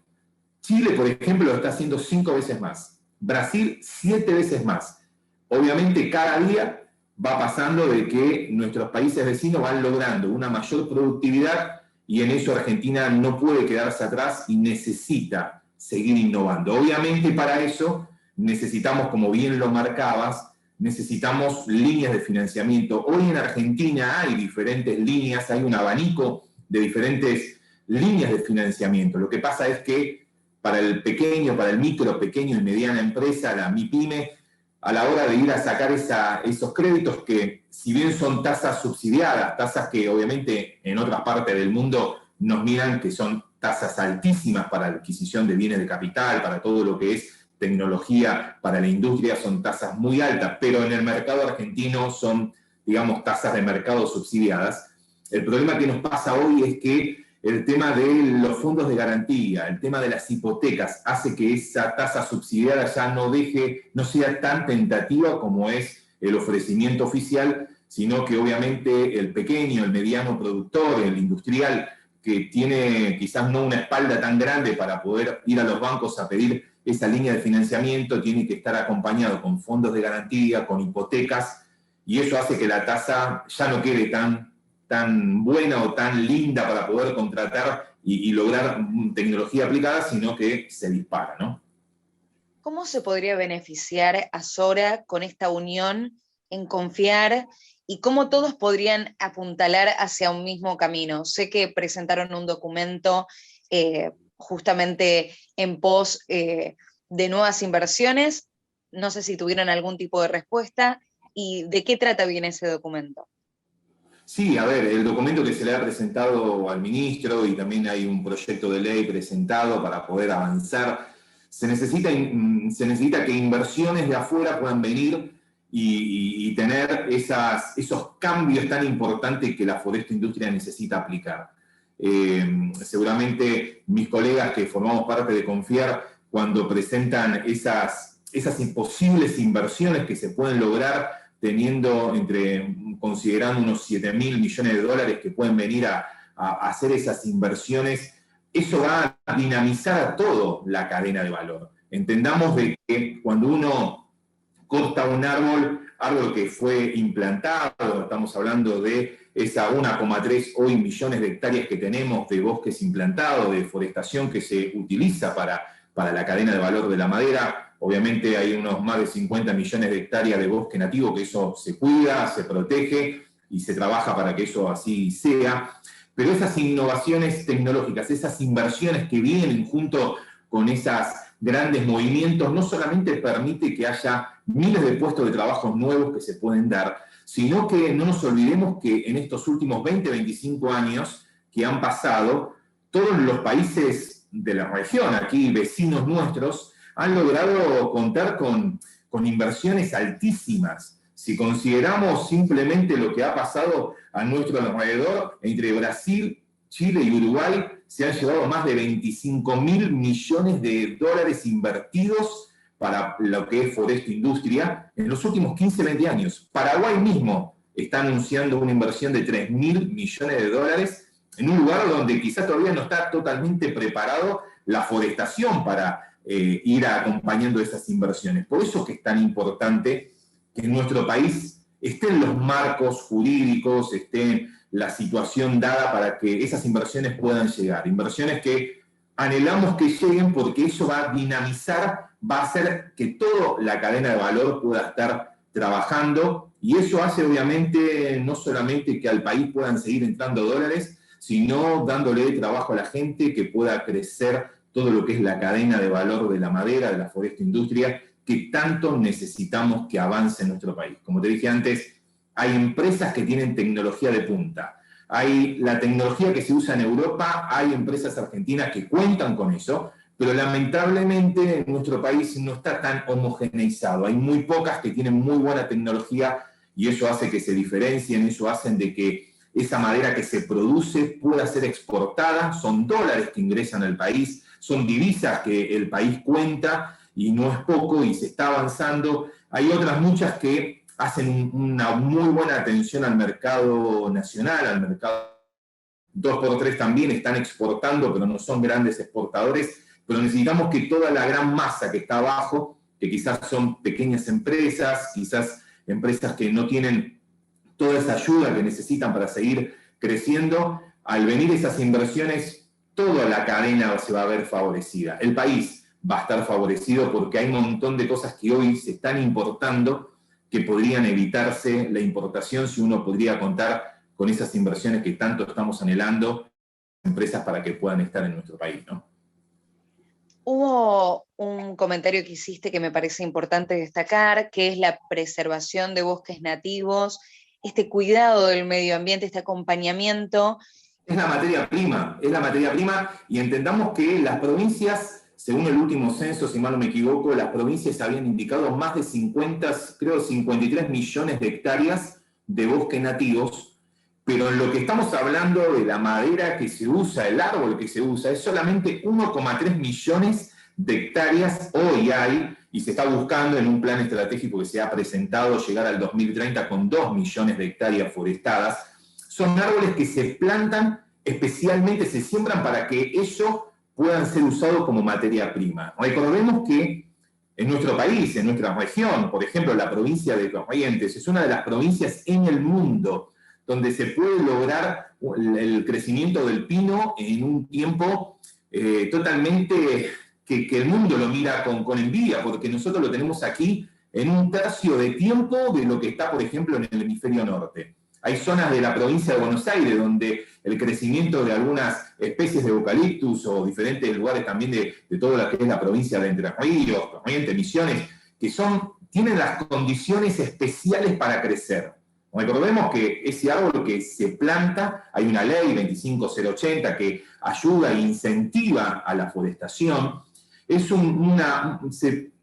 Chile, por ejemplo, lo está haciendo 5 veces más. Brasil, 7 veces más. Obviamente, cada día va pasando de que nuestros países vecinos van logrando una mayor productividad y en eso Argentina no puede quedarse atrás y necesita seguir innovando. Obviamente, para eso necesitamos, como bien lo marcabas, necesitamos líneas de financiamiento. Hoy en Argentina hay diferentes líneas, hay un abanico de diferentes líneas de financiamiento. Lo que pasa es que para el pequeño, para el micro, pequeño y mediana empresa, la MIPYME, a la hora de ir a sacar esos créditos que, si bien son tasas subsidiadas, tasas que obviamente en otras partes del mundo nos miran que son tasas altísimas para la adquisición de bienes de capital, para todo lo que es tecnología, para la industria son tasas muy altas, pero en el mercado argentino son, digamos, tasas de mercado subsidiadas. El problema que nos pasa hoy es que el tema de los fondos de garantía, el tema de las hipotecas, hace que esa tasa subsidiada ya no sea tan tentativa como es el ofrecimiento oficial, sino que obviamente el pequeño, el mediano productor, el industrial, que tiene quizás no una espalda tan grande para poder ir a los bancos a pedir esa línea de financiamiento, tiene que estar acompañado con fondos de garantía, con hipotecas, y eso hace que la tasa ya no quede tan buena o tan linda para poder contratar y lograr tecnología aplicada, sino que se dispara, ¿no? ¿Cómo se podría beneficiar a Sora con esta unión en confiar y cómo todos podrían apuntalar hacia un mismo camino? Sé que presentaron un documento justamente en pos de nuevas inversiones. No sé si tuvieron algún tipo de respuesta y de qué trata bien ese documento. Sí, a ver, el documento que se le ha presentado al ministro y también hay un proyecto de ley presentado para poder avanzar. Se necesita que inversiones de afuera puedan venir y tener esos cambios tan importantes que la forestoindustria necesita aplicar. Seguramente mis colegas que formamos parte de Confiar, cuando presentan esas imposibles inversiones que se pueden lograr considerando unos 7.000 millones de dólares que pueden venir a hacer esas inversiones, eso va a dinamizar a toda la cadena de valor. Entendamos de que cuando uno corta un árbol que fue implantado, estamos hablando de esa 1,3 hoy millones de hectáreas que tenemos de bosques implantados, de deforestación que se utiliza para la cadena de valor de la madera. Obviamente hay unos más de 50 millones de hectáreas de bosque nativo que eso se cuida, se protege y se trabaja para que eso así sea. Pero esas innovaciones tecnológicas, esas inversiones que vienen junto con esos grandes movimientos, no solamente permite que haya miles de puestos de trabajo nuevos que se pueden dar, sino que no nos olvidemos que en estos últimos 20, 25 años que han pasado, todos los países de la región, aquí vecinos nuestros, han logrado contar con inversiones altísimas. Si consideramos simplemente lo que ha pasado a nuestro alrededor, entre Brasil, Chile y Uruguay, se han llevado más de 25.000 millones de dólares invertidos para lo que es forestoindustria en los últimos 15, 20 años. Paraguay mismo está anunciando una inversión de 3.000 millones de dólares en un lugar donde quizás todavía no está totalmente preparado la forestación para ir acompañando esas inversiones. Por eso que es tan importante que en nuestro país estén los marcos jurídicos, esté la situación dada para que esas inversiones puedan llegar. Inversiones que anhelamos que lleguen porque eso va a dinamizar, va a hacer que toda la cadena de valor pueda estar trabajando y eso hace obviamente no solamente que al país puedan seguir entrando dólares, sino dándole trabajo a la gente, que pueda crecer todo lo que es la cadena de valor de la madera, de la forestindustria, que tanto necesitamos que avance en nuestro país. Como te dije antes, hay empresas que tienen tecnología de punta. Hay la tecnología que se usa en Europa, hay empresas argentinas que cuentan con eso, pero lamentablemente en nuestro país no está tan homogeneizado. Hay muy pocas que tienen muy buena tecnología y eso hace que se diferencien, eso hace de que esa madera que se produce pueda ser exportada, son dólares que ingresan al país, son divisas que el país cuenta y no es poco y se está avanzando. Hay otras muchas que hacen una muy buena atención al mercado nacional, al mercado 2x3 también están exportando, pero no son grandes exportadores, pero necesitamos que toda la gran masa que está abajo, que quizás son pequeñas empresas, quizás empresas que no tienen toda esa ayuda que necesitan para seguir creciendo, al venir esas inversiones, toda la cadena se va a ver favorecida. El país va a estar favorecido porque hay un montón de cosas que hoy se están importando que podrían evitarse la importación si uno podría contar con esas inversiones que tanto estamos anhelando, empresas para que puedan estar en nuestro país, ¿no? Hubo un comentario que hiciste que me parece importante destacar, que es la preservación de bosques nativos, este cuidado del medio ambiente, este acompañamiento. Es la materia prima y entendamos que las provincias, según el último censo, si mal no me equivoco, las provincias habían indicado más de 53 millones de hectáreas de bosques nativos, pero en lo que estamos hablando de la madera que se usa, el árbol que se usa, es solamente 1,3 millones de hectáreas hoy hay, y se está buscando en un plan estratégico que se ha presentado llegar al 2030 con 2 millones de hectáreas forestadas. Son árboles que se plantan, especialmente se siembran para que ellos puedan ser usados como materia prima. Recordemos que en nuestro país, en nuestra región, por ejemplo, la provincia de Corrientes, es una de las provincias en el mundo donde se puede lograr el crecimiento del pino en un tiempo totalmente que el mundo lo mira con envidia, porque nosotros lo tenemos aquí en un tercio de tiempo de lo que está, por ejemplo, en el hemisferio norte. Hay zonas de la provincia de Buenos Aires donde el crecimiento de algunas especies de eucaliptus o diferentes lugares también de toda la que es la provincia de Entre Ríos, Corrientes, Misiones, que tienen las condiciones especiales para crecer. Recordemos que ese árbol que se planta, hay una ley 25080 que ayuda e incentiva a la forestación,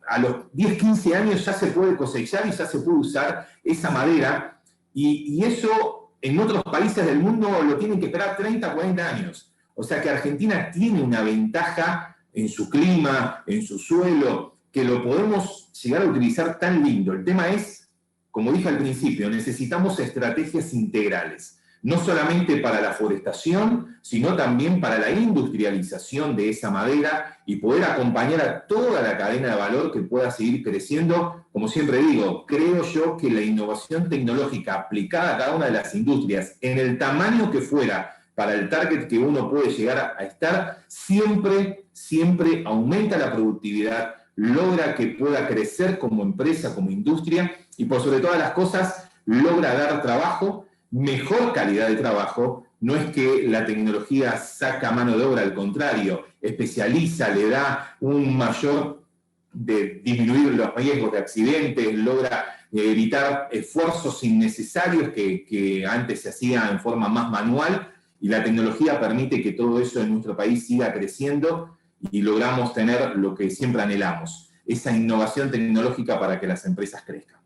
a los 10, 15 años ya se puede cosechar y ya se puede usar esa madera, y eso en otros países del mundo lo tienen que esperar 30, 40 años. O sea que Argentina tiene una ventaja en su clima, en su suelo, que lo podemos llegar a utilizar tan lindo. El tema es, como dije al principio, necesitamos estrategias integrales, no solamente para la forestación, sino también para la industrialización de esa madera y poder acompañar a toda la cadena de valor que pueda seguir creciendo. Como siempre digo, creo yo que la innovación tecnológica aplicada a cada una de las industrias, en el tamaño que fuera, para el target que uno puede llegar a estar, siempre aumenta la productividad, logra que pueda crecer como empresa, como industria, y por sobre todas las cosas, logra dar trabajo, mejor calidad de trabajo. No es que la tecnología saca mano de obra, al contrario, especializa, le da un mayor de disminuir los riesgos de accidentes, logra evitar esfuerzos innecesarios que antes se hacían en forma más manual, y la tecnología permite que todo eso en nuestro país siga creciendo y logramos tener lo que siempre anhelamos, esa innovación tecnológica para que las empresas crezcan.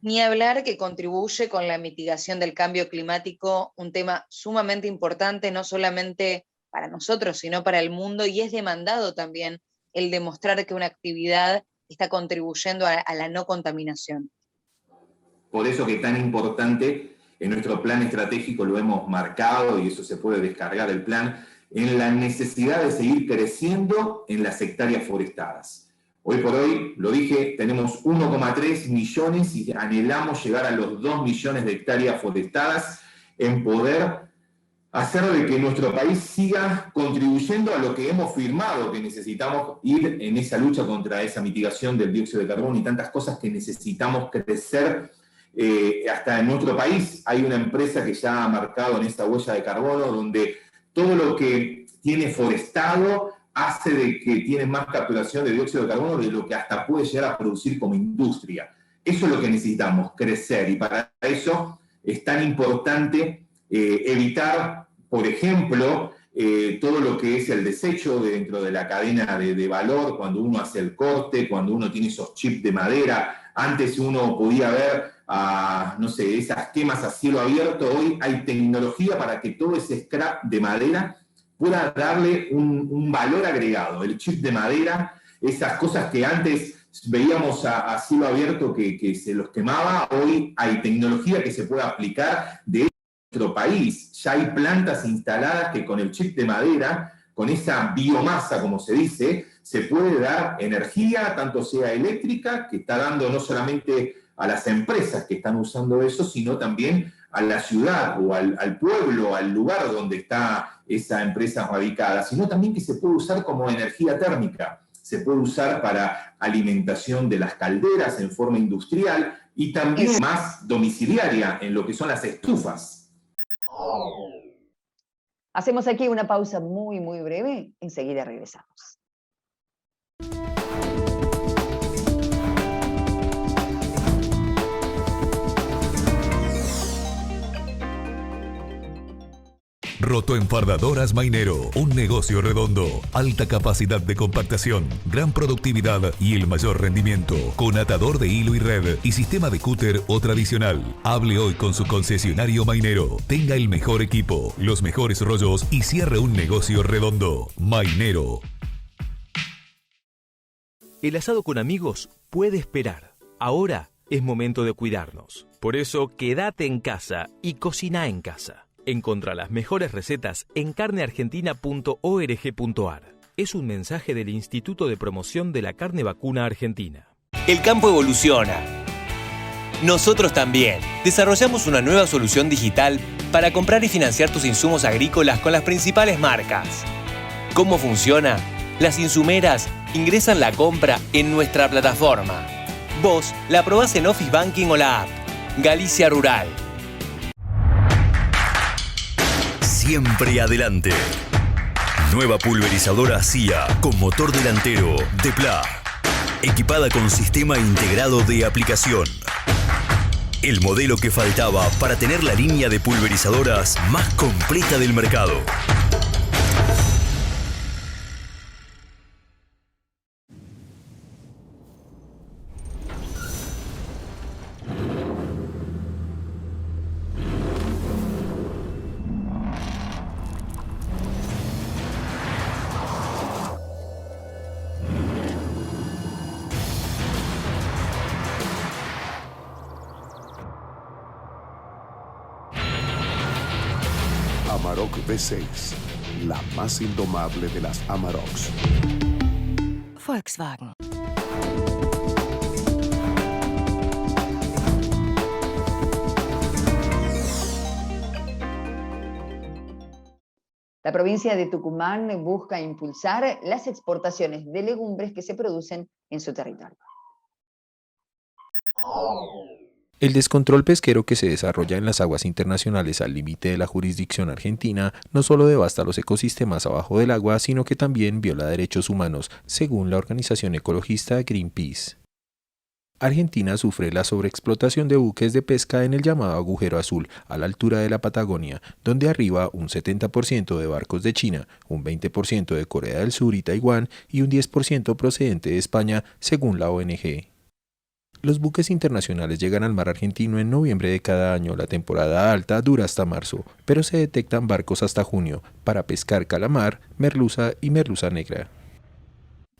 Ni hablar que contribuye con la mitigación del cambio climático, un tema sumamente importante, no solamente para nosotros, sino para el mundo, y es demandado también el demostrar que una actividad está contribuyendo a la no contaminación. Por eso que es tan importante, en nuestro plan estratégico lo hemos marcado, y eso se puede descargar el plan, en la necesidad de seguir creciendo en las hectáreas forestadas. Hoy por hoy, lo dije, tenemos 1,3 millones y anhelamos llegar a los 2 millones de hectáreas forestadas en poder hacer de que nuestro país siga contribuyendo a lo que hemos firmado, que necesitamos ir en esa lucha contra esa mitigación del dióxido de carbono y tantas cosas que necesitamos crecer hasta en nuestro país hay una empresa que ya ha marcado en esta huella de carbono, donde todo lo que tiene forestado hace de que tiene más capturación de dióxido de carbono de lo que hasta puede llegar a producir como industria. Eso es lo que necesitamos, crecer, y para eso es tan importante evitar, por ejemplo, todo lo que es el desecho dentro de la cadena de valor, cuando uno hace el corte, cuando uno tiene esos chips de madera. Antes uno podía ver, no sé, esas quemas a cielo abierto. Hoy hay tecnología para que todo ese scrap de madera pueda darle un valor agregado. El chip de madera, esas cosas que antes veíamos a cielo abierto que se los quemaba, hoy hay tecnología que se puede aplicar de nuestro país. Ya hay plantas instaladas que con el chip de madera, con esa biomasa, como se dice, se puede dar energía, tanto sea eléctrica, que está dando no solamente a las empresas que están usando eso, sino también a la ciudad o al pueblo, al lugar donde está esa empresa radicada, sino también que se puede usar como energía térmica, se puede usar para alimentación de las calderas en forma industrial y también más domiciliaria en lo que son las estufas. Hacemos aquí una pausa muy, muy breve. Enseguida regresamos. Rotoenfardadoras Mainero, un negocio redondo, alta capacidad de compactación, gran productividad y el mayor rendimiento, con atador de hilo y red y sistema de cúter o tradicional. Hable hoy con su concesionario Mainero, tenga el mejor equipo, los mejores rollos y cierre un negocio redondo. Mainero. El asado con amigos puede esperar. Ahora es momento de cuidarnos. Por eso, quédate en casa y cocina en casa. Encontrá las mejores recetas en carneargentina.org.ar. Es un mensaje del Instituto de Promoción de la Carne Vacuna Argentina. El campo evoluciona. Nosotros también. Desarrollamos una nueva solución digital para comprar y financiar tus insumos agrícolas con las principales marcas. ¿Cómo funciona? Las insumeras ingresan la compra en nuestra plataforma. Vos la probás en Office Banking o la app. Galicia Rural. Siempre adelante. Nueva pulverizadora CIA con motor delantero Depla. Equipada con sistema integrado de aplicación. El modelo que faltaba para tener la línea de pulverizadoras más completa del mercado. Amarok V6, la más indomable de las Amaroks. Volkswagen. La provincia de Tucumán busca impulsar las exportaciones de legumbres que se producen en su territorio. El descontrol pesquero que se desarrolla en las aguas internacionales al límite de la jurisdicción argentina no solo devasta los ecosistemas abajo del agua, sino que también viola derechos humanos, según la organización ecologista Greenpeace. Argentina sufre la sobreexplotación de buques de pesca en el llamado agujero azul, a la altura de la Patagonia, donde arriba un 70% de barcos de China, un 20% de Corea del Sur y Taiwán y un 10% procedente de España, según la ONG. Los buques internacionales llegan al mar argentino en noviembre de cada año. La temporada alta dura hasta marzo, pero se detectan barcos hasta junio para pescar calamar, merluza y merluza negra.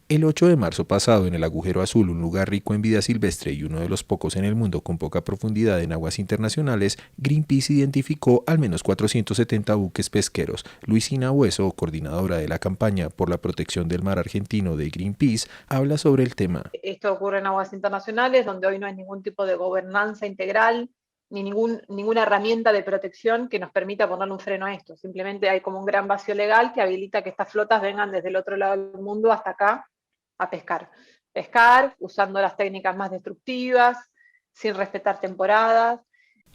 El 8 de marzo pasado, en el Agujero Azul, un lugar rico en vida silvestre y uno de los pocos en el mundo con poca profundidad en aguas internacionales, Greenpeace identificó al menos 470 buques pesqueros. Luisina Hueso, coordinadora de la campaña por la protección del mar argentino de Greenpeace, habla sobre el tema. Esto ocurre en aguas internacionales, donde hoy no hay ningún tipo de gobernanza integral, ni ninguna herramienta de protección que nos permita ponerle un freno a esto. Simplemente hay como un gran vacío legal que habilita que estas flotas vengan desde el otro lado del mundo hasta acá a pescar. Pescar usando las técnicas más destructivas, sin respetar temporadas.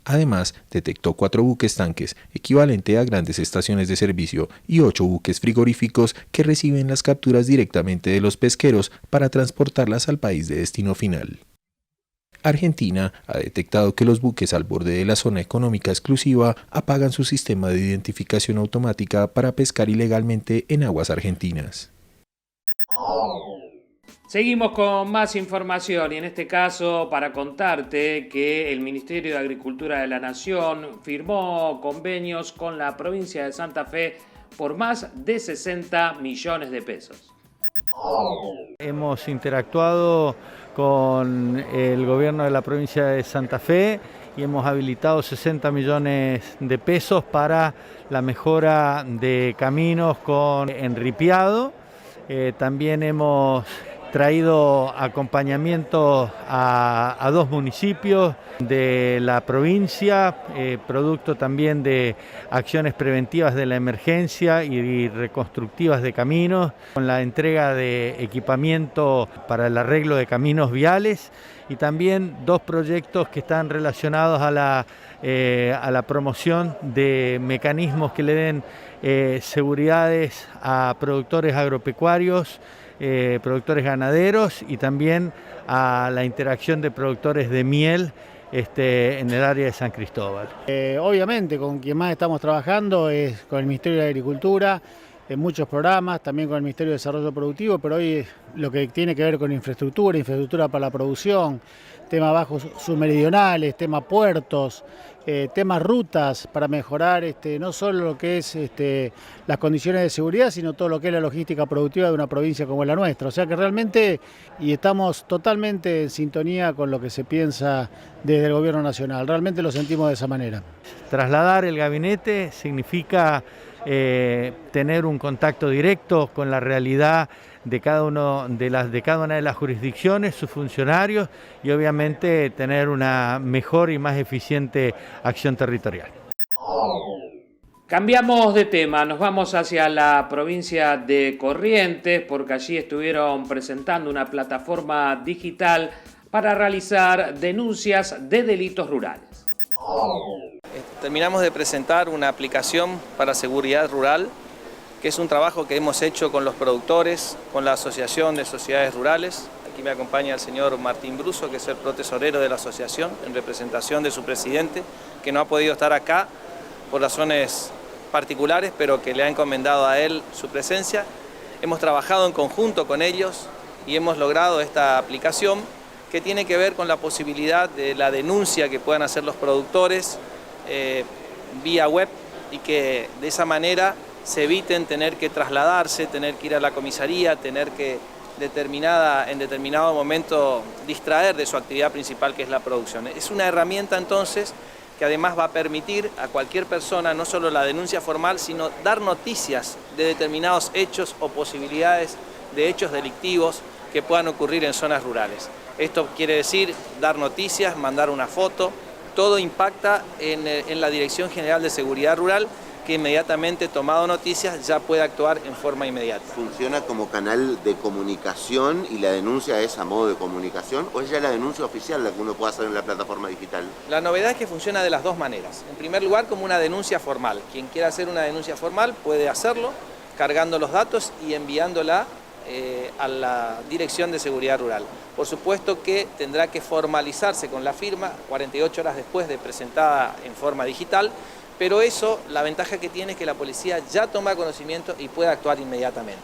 Además, detectó 4 buques tanques, equivalente a grandes estaciones de servicio, y 8 buques frigoríficos que reciben las capturas directamente de los pesqueros para transportarlas al país de destino final. Argentina ha detectado que los buques al borde de la zona económica exclusiva apagan su sistema de identificación automática para pescar ilegalmente en aguas argentinas. Seguimos con más información y en este caso para contarte que el Ministerio de Agricultura de la Nación firmó convenios con la provincia de Santa Fe por más de 60 millones de pesos. Hemos interactuado con el gobierno de la provincia de Santa Fe y hemos habilitado 60 millones de pesos para la mejora de caminos con enripiado. También hemos traído acompañamiento a 2 municipios de la provincia, producto también de acciones preventivas de la emergencia y reconstructivas de caminos, con la entrega de equipamiento para el arreglo de caminos viales y también 2 proyectos que están relacionados a la promoción de mecanismos que le den seguridades a productores agropecuarios, productores ganaderos y también a la interacción de productores de miel en el área de San Cristóbal. Obviamente con quien más estamos trabajando es con el Ministerio de Agricultura, en muchos programas, también con el Ministerio de Desarrollo Productivo, pero hoy lo que tiene que ver con infraestructura para la producción, temas bajos submeridionales, temas puertos, temas rutas para mejorar no solo lo que es las condiciones de seguridad, sino todo lo que es la logística productiva de una provincia como la nuestra. O sea que realmente, y estamos totalmente en sintonía con lo que se piensa desde el Gobierno Nacional, realmente lo sentimos de esa manera. Trasladar el gabinete significa tener un contacto directo con la realidad de cada una de las jurisdicciones, sus funcionarios y obviamente tener una mejor y más eficiente acción territorial. Cambiamos de tema, nos vamos hacia la provincia de Corrientes porque allí estuvieron presentando una plataforma digital para realizar denuncias de delitos rurales. Terminamos de presentar una aplicación para seguridad rural, que es un trabajo que hemos hecho con los productores, con la Asociación de Sociedades Rurales. Aquí me acompaña el señor Martín Bruso, que es el protesorero de la asociación, en representación de su presidente, que no ha podido estar acá por razones particulares, pero que le ha encomendado a él su presencia. Hemos trabajado en conjunto con ellos y hemos logrado esta aplicación que tiene que ver con la posibilidad de la denuncia que puedan hacer los productores vía web y que de esa manera se eviten tener que trasladarse, tener que ir a la comisaría, tener que en determinado momento distraer de su actividad principal, que es la producción. Es una herramienta entonces que además va a permitir a cualquier persona no solo la denuncia formal, sino dar noticias de determinados hechos o posibilidades de hechos delictivos que puedan ocurrir en zonas rurales. Esto quiere decir dar noticias, mandar una foto, todo impacta en la Dirección General de Seguridad Rural, que inmediatamente, tomado noticias, ya puede actuar en forma inmediata. ¿Funciona como canal de comunicación y la denuncia es a modo de comunicación o es ya la denuncia oficial la que uno puede hacer en la plataforma digital? La novedad es que funciona de las 2 maneras. En primer lugar, como una denuncia formal. Quien quiera hacer una denuncia formal puede hacerlo cargando los datos y enviándola a la Dirección de Seguridad Rural. Por supuesto que tendrá que formalizarse con la firma 48 horas después de presentada en forma digital, pero eso, la ventaja que tiene es que la policía ya toma conocimiento y puede actuar inmediatamente.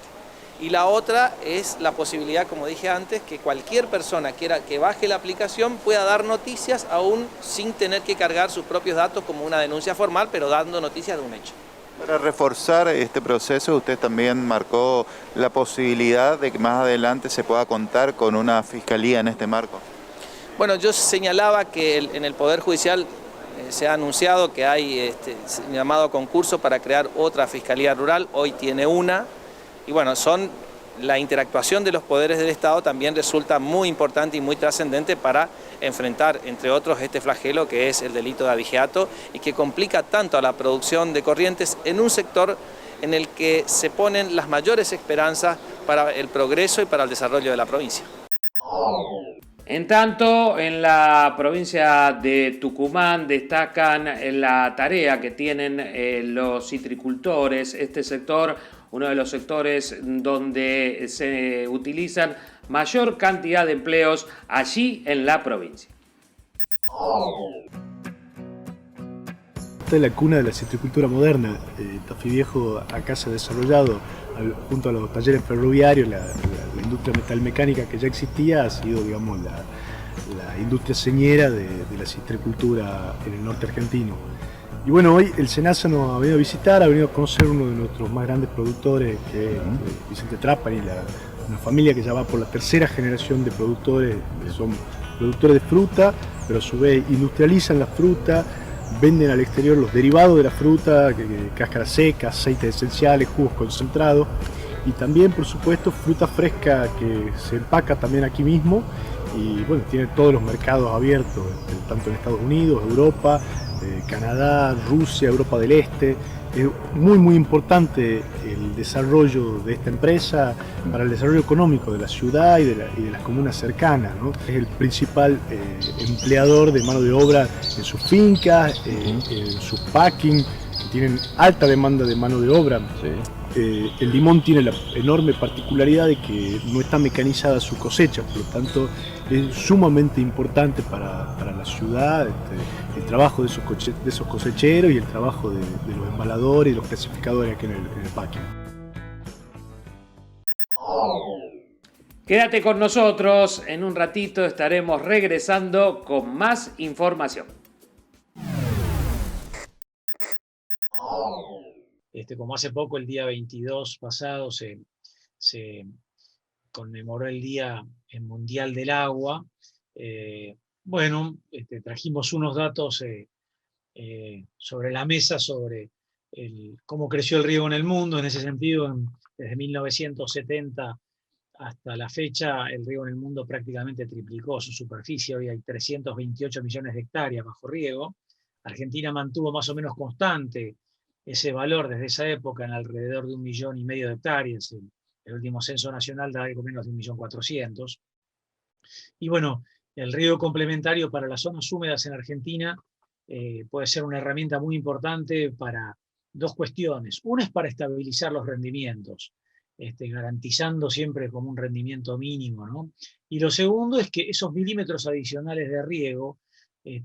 Y la otra es la posibilidad, como dije antes, que cualquier persona que baje la aplicación pueda dar noticias aún sin tener que cargar sus propios datos como una denuncia formal, pero dando noticias de un hecho. Para reforzar este proceso, usted también marcó la posibilidad de que más adelante se pueda contar con una fiscalía en este marco. Bueno, yo señalaba que en el Poder Judicial se ha anunciado que hay un llamado concurso para crear otra Fiscalía Rural, hoy tiene una, y bueno, la interactuación de los poderes del Estado también resulta muy importante y muy trascendente para enfrentar, entre otros, este flagelo que es el delito de abigeato y que complica tanto a la producción de Corrientes en un sector en el que se ponen las mayores esperanzas para el progreso y para el desarrollo de la provincia. En tanto, en la provincia de Tucumán destacan la tarea que tienen los citricultores, este sector, uno de los sectores donde se utilizan mayor cantidad de empleos allí en la provincia. Esta es la cuna de la citricultura moderna. Tafí Viejo acá se ha desarrollado junto a los talleres ferroviarios, la industria metalmecánica que ya existía, ha sido, digamos, la industria señera de la citricultura en el norte argentino. Y bueno, hoy el SENASA nos ha venido a visitar, ha venido a conocer uno de nuestros más grandes productores, que es Vicente Trapani, una familia que ya va por la tercera generación de productores, que son productores de fruta, pero a su vez industrializan la fruta, venden al exterior los derivados de la fruta, cáscara seca, aceites esenciales, jugos concentrados y también, por supuesto, fruta fresca que se empaca también aquí mismo y bueno, tiene todos los mercados abiertos, tanto en Estados Unidos, Europa, Canadá, Rusia, Europa del Este. Es muy importante el desarrollo de esta empresa para el desarrollo económico de la ciudad y de las comunas cercanas, ¿no? Es el principal empleador de mano de obra en sus fincas, en sus packing, que tienen alta demanda de mano de obra. Sí. El limón tiene la enorme particularidad de que no está mecanizada su cosecha, por lo tanto es sumamente importante para la ciudad el trabajo de esos cosecheros y el trabajo de los embaladores y los clasificadores aquí en el packing. Quédate con nosotros, en un ratito estaremos regresando con más información. Como hace poco, el día 22 pasado, se conmemoró el Día Mundial del Agua. Trajimos unos datos sobre la mesa sobre cómo creció el riego en el mundo. En ese sentido, desde 1970 hasta la fecha, el riego en el mundo prácticamente triplicó su superficie. Hoy hay 328 millones de hectáreas bajo riego. Argentina mantuvo más o menos constante ese valor desde esa época en alrededor de 1,5 millones de hectáreas. El último censo nacional da algo menos de 1.400.000. Y bueno, el riego complementario para las zonas húmedas en Argentina puede ser una herramienta muy importante para dos cuestiones. Una es para estabilizar los rendimientos, garantizando siempre como un rendimiento mínimo, ¿no? Y lo segundo es que esos milímetros adicionales de riego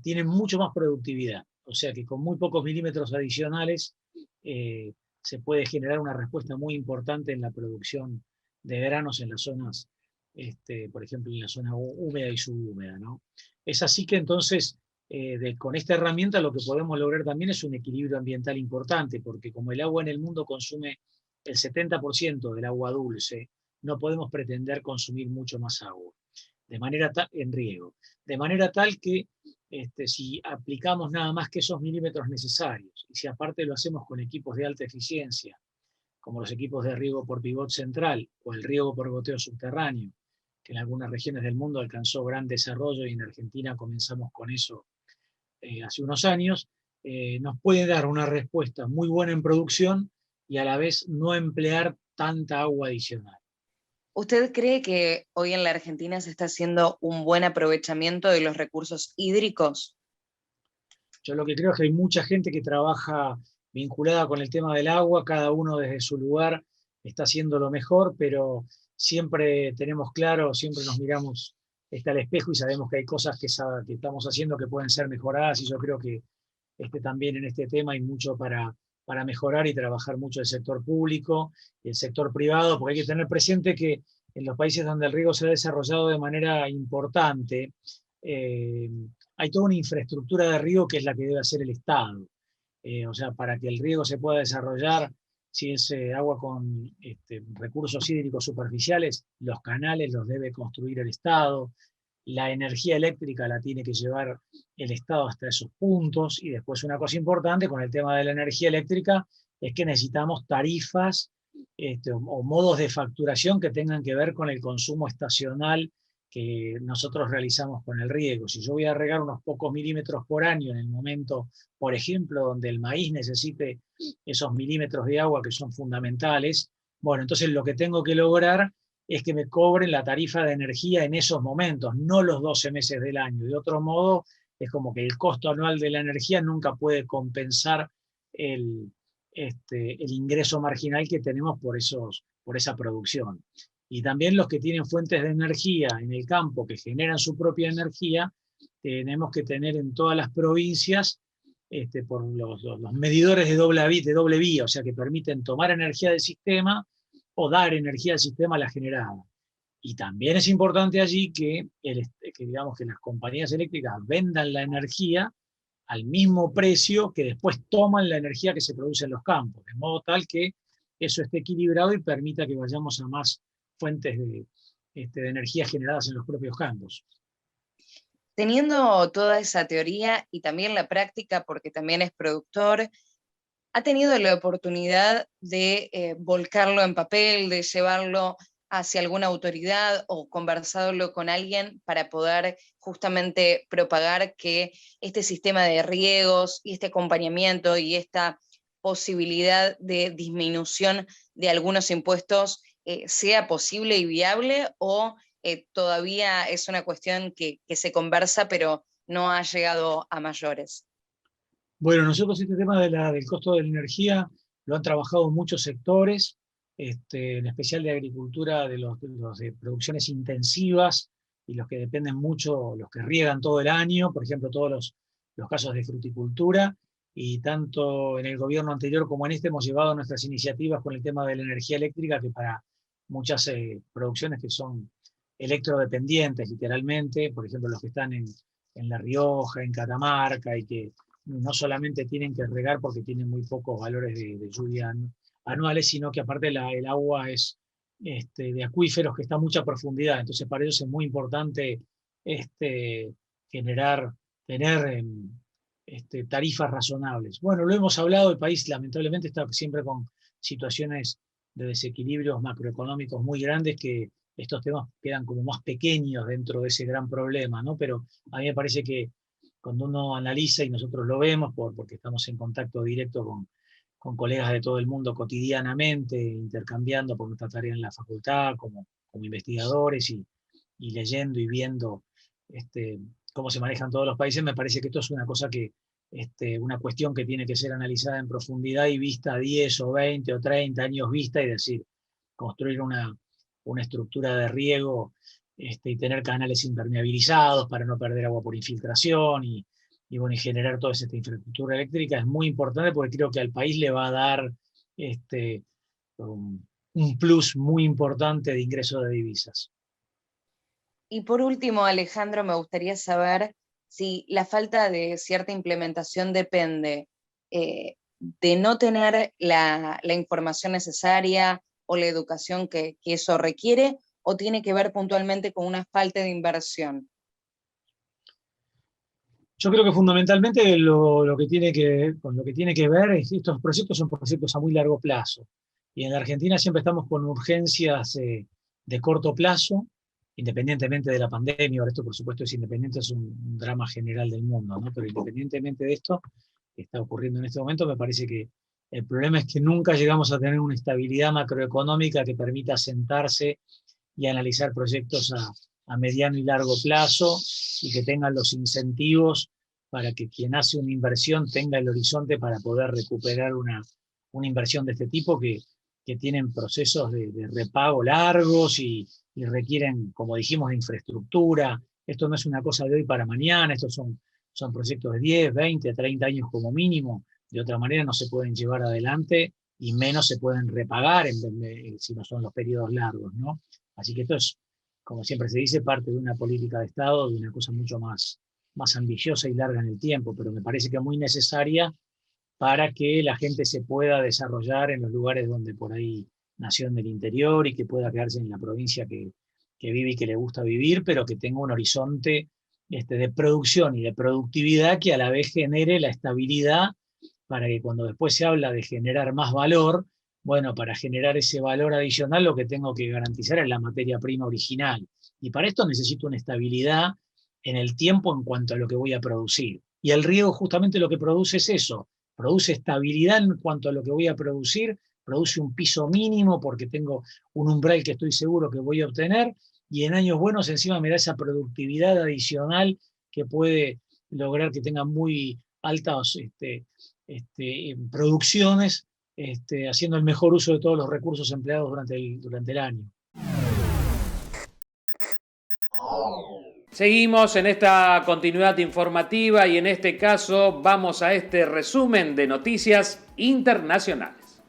tienen mucho más productividad. O sea que con muy pocos milímetros adicionales se puede generar una respuesta muy importante en la producción de granos en las zonas, por ejemplo, en la zona húmeda y subhúmeda, ¿no? Es así que entonces, con esta herramienta lo que podemos lograr también es un equilibrio ambiental importante, porque como el agua en el mundo consume el 70% del agua dulce, no podemos pretender consumir mucho más agua en riego. De manera tal que si aplicamos nada más que esos milímetros necesarios, y si aparte lo hacemos con equipos de alta eficiencia, como los equipos de riego por pivot central o el riego por goteo subterráneo, que en algunas regiones del mundo alcanzó gran desarrollo y en Argentina comenzamos con eso hace unos años, nos puede dar una respuesta muy buena en producción y a la vez no emplear tanta agua adicional. ¿Usted cree que hoy en la Argentina se está haciendo un buen aprovechamiento de los recursos hídricos? Yo lo que creo es que hay mucha gente que trabaja vinculada con el tema del agua, cada uno desde su lugar está haciendo lo mejor, pero siempre tenemos claro, siempre nos miramos al espejo y sabemos que hay cosas que estamos haciendo que pueden ser mejoradas, y yo creo que también en este tema hay mucho para mejorar y trabajar mucho el sector público y el sector privado, porque hay que tener presente que en los países donde el riego se ha desarrollado de manera importante, hay toda una infraestructura de riego que es la que debe hacer el Estado. O sea, para que el riego se pueda desarrollar, si es agua con recursos hídricos superficiales, los canales los debe construir el Estado, la energía eléctrica la tiene que llevar el Estado hasta esos puntos, y después una cosa importante con el tema de la energía eléctrica es que necesitamos tarifas o modos de facturación que tengan que ver con el consumo estacional que nosotros realizamos con el riego. Si yo voy a regar unos pocos milímetros por año en el momento, por ejemplo, donde el maíz necesite esos milímetros de agua que son fundamentales, bueno, entonces lo que tengo que lograr es que me cobren la tarifa de energía en esos momentos, no los 12 meses del año. De otro modo, es como que el costo anual de la energía nunca puede compensar el ingreso marginal que tenemos por esa producción. Y también los que tienen fuentes de energía en el campo que generan su propia energía, tenemos que tener en todas las provincias por los medidores de doble vía, o sea, que permiten tomar energía del sistema o dar energía al sistema a la generada. Y también es importante allí que digamos que las compañías eléctricas vendan la energía al mismo precio que después toman la energía que se produce en los campos, de modo tal que eso esté equilibrado y permita que vayamos a más fuentes de energía generadas en los propios campos. Teniendo toda esa teoría y también la práctica, porque también es productor, ¿ha tenido la oportunidad de volcarlo en papel, de llevarlo hacia alguna autoridad o conversarlo con alguien para poder justamente propagar que este sistema de riegos y este acompañamiento y esta posibilidad de disminución de algunos impuestos sea posible y viable, o todavía es una cuestión que se conversa pero no ha llegado a mayores? Bueno, nosotros este tema del costo de la energía lo han trabajado muchos sectores, en especial de agricultura, de los de producciones intensivas y los que dependen mucho, los que riegan todo el año, por ejemplo, todos los casos de fruticultura, y tanto en el gobierno anterior como en este hemos llevado nuestras iniciativas con el tema de la energía eléctrica, que para muchas producciones que son electrodependientes, literalmente, por ejemplo, los que están en La Rioja, en Catamarca, y que no solamente tienen que regar porque tienen muy pocos valores de lluvia anuales, sino que aparte el agua es de acuíferos que está a mucha profundidad, entonces para ellos es muy importante tener tarifas razonables. Bueno, lo hemos hablado, el país lamentablemente está siempre con situaciones de desequilibrios macroeconómicos muy grandes, que estos temas quedan como más pequeños dentro de ese gran problema, ¿no? Pero a mí me parece que cuando uno analiza, y nosotros lo vemos porque estamos en contacto directo con colegas de todo el mundo cotidianamente, intercambiando por nuestra tarea en la facultad, como investigadores, y leyendo y viendo cómo se manejan todos los países, me parece que esto es una cosa una cuestión que tiene que ser analizada en profundidad y vista a 10 o 20 o 30 años vista, y decir, construir una estructura de riego y tener canales impermeabilizados para no perder agua por infiltración, y generar toda esta infraestructura eléctrica es muy importante, porque creo que al país le va a dar un plus muy importante de ingreso de divisas. Y por último, Alejandro, me gustaría saber si la falta de cierta implementación depende de no tener la información necesaria o la educación que eso requiere, o tiene que ver puntualmente con una falta de inversión. Yo creo que fundamentalmente lo que tiene que ver es que estos proyectos son proyectos a muy largo plazo. Y en la Argentina siempre estamos con urgencias de corto plazo, independientemente de la pandemia. Ahora esto, por supuesto, es independiente, es un drama general del mundo, ¿no? Pero independientemente de esto que está ocurriendo en este momento, me parece que el problema es que nunca llegamos a tener una estabilidad macroeconómica que permita sentarse y analizar proyectos a mediano y largo plazo, y que tengan los incentivos para que quien hace una inversión tenga el horizonte para poder recuperar una inversión de este tipo, que tienen procesos de repago largos y requieren, como dijimos, de infraestructura. Esto no es una cosa de hoy para mañana, estos son proyectos de 10, 20, 30 años como mínimo. De otra manera no se pueden llevar adelante, y menos se pueden repagar si no son los periodos largos, ¿no? Así que esto es, como siempre se dice, parte de una política de Estado, de una cosa mucho más ambiciosa y larga en el tiempo, pero me parece que es muy necesaria para que la gente se pueda desarrollar en los lugares donde por ahí nació, en el interior, y que pueda quedarse en la provincia que vive y que le gusta vivir, pero que tenga un horizonte de producción y de productividad que a la vez genere la estabilidad, para que cuando después se habla de generar más valor, bueno, para generar ese valor adicional lo que tengo que garantizar es la materia prima original. Y para esto necesito una estabilidad en el tiempo en cuanto a lo que voy a producir. Y el riego justamente lo que produce es eso, produce estabilidad en cuanto a lo que voy a producir, produce un piso mínimo porque tengo un umbral que estoy seguro que voy a obtener, y en años buenos encima me da esa productividad adicional que puede lograr que tenga muy altas producciones, haciendo el mejor uso de todos los recursos empleados durante el año. Seguimos en esta continuidad informativa y en este caso vamos a este resumen de noticias internacionales.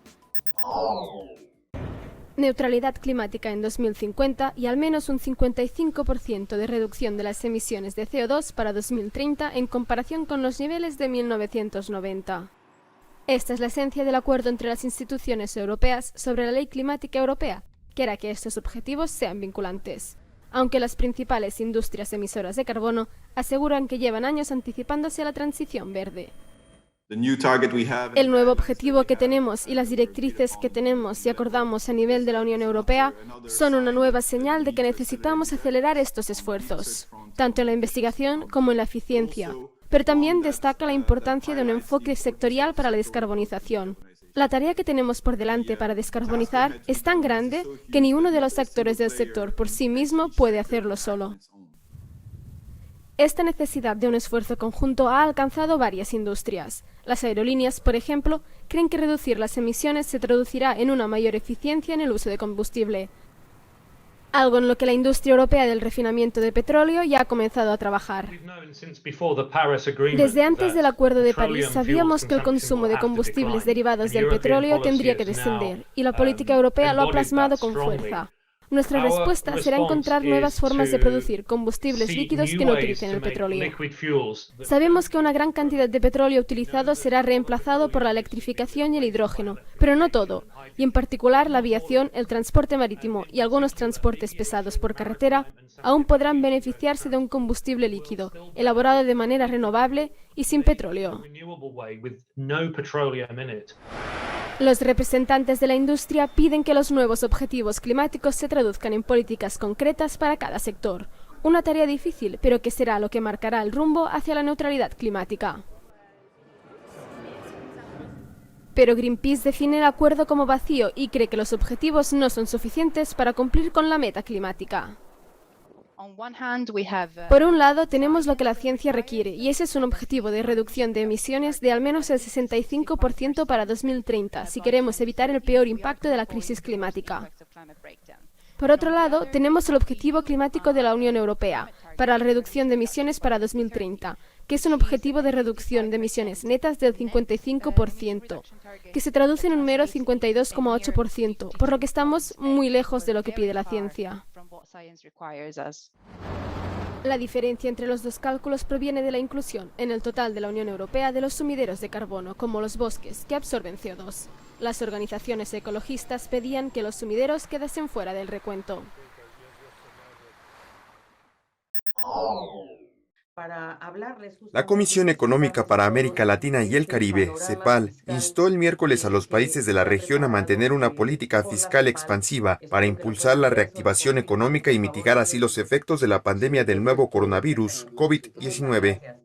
Neutralidad climática en 2050 y al menos un 55% de reducción de las emisiones de CO2 para 2030 en comparación con los niveles de 1990. Esta es la esencia del acuerdo entre las instituciones europeas sobre la Ley Climática Europea, que hará que estos objetivos sean vinculantes, aunque las principales industrias emisoras de carbono aseguran que llevan años anticipándose a la transición verde. El nuevo objetivo que tenemos y las directrices que tenemos y acordamos a nivel de la Unión Europea son una nueva señal de que necesitamos acelerar estos esfuerzos, tanto en la investigación como en la eficiencia, pero también destaca la importancia de un enfoque sectorial para la descarbonización. La tarea que tenemos por delante para descarbonizar es tan grande que ni uno de los actores del sector por sí mismo puede hacerlo solo. Esta necesidad de un esfuerzo conjunto ha alcanzado varias industrias. Las aerolíneas, por ejemplo, creen que reducir las emisiones se traducirá en una mayor eficiencia en el uso de combustible, algo en lo que la industria europea del refinamiento de petróleo ya ha comenzado a trabajar. Desde antes del Acuerdo de París sabíamos que el consumo de combustibles derivados del petróleo tendría que descender, y la política europea lo ha plasmado con fuerza. Nuestra respuesta será encontrar nuevas formas de producir combustibles líquidos que no utilicen el petróleo. Sabemos que una gran cantidad de petróleo utilizado será reemplazado por la electrificación y el hidrógeno, pero no todo, y en particular la aviación, el transporte marítimo y algunos transportes pesados por carretera aún podrán beneficiarse de un combustible líquido, elaborado de manera renovable y sin petróleo. Los representantes de la industria piden que los nuevos objetivos climáticos se traduzcan en políticas concretas para cada sector. Una tarea difícil, pero que será lo que marcará el rumbo hacia la neutralidad climática. Pero Greenpeace define el acuerdo como vacío y cree que los objetivos no son suficientes para cumplir con la meta climática. Por un lado, tenemos lo que la ciencia requiere, y ese es un objetivo de reducción de emisiones de al menos el 65% para 2030, si queremos evitar el peor impacto de la crisis climática. Por otro lado, tenemos el objetivo climático de la Unión Europea para la reducción de emisiones para 2030, que es un objetivo de reducción de emisiones netas del 55%, que se traduce en un mero 52,8%, por lo que estamos muy lejos de lo que pide la ciencia. La diferencia entre los dos cálculos proviene de la inclusión en el total de la Unión Europea de los sumideros de carbono, como los bosques, que absorben CO2. Las organizaciones ecologistas pedían que los sumideros quedasen fuera del recuento. La Comisión Económica para América Latina y el Caribe, CEPAL, instó el miércoles a los países de la región a mantener una política fiscal expansiva para impulsar la reactivación económica y mitigar así los efectos de la pandemia del nuevo coronavirus, COVID-19.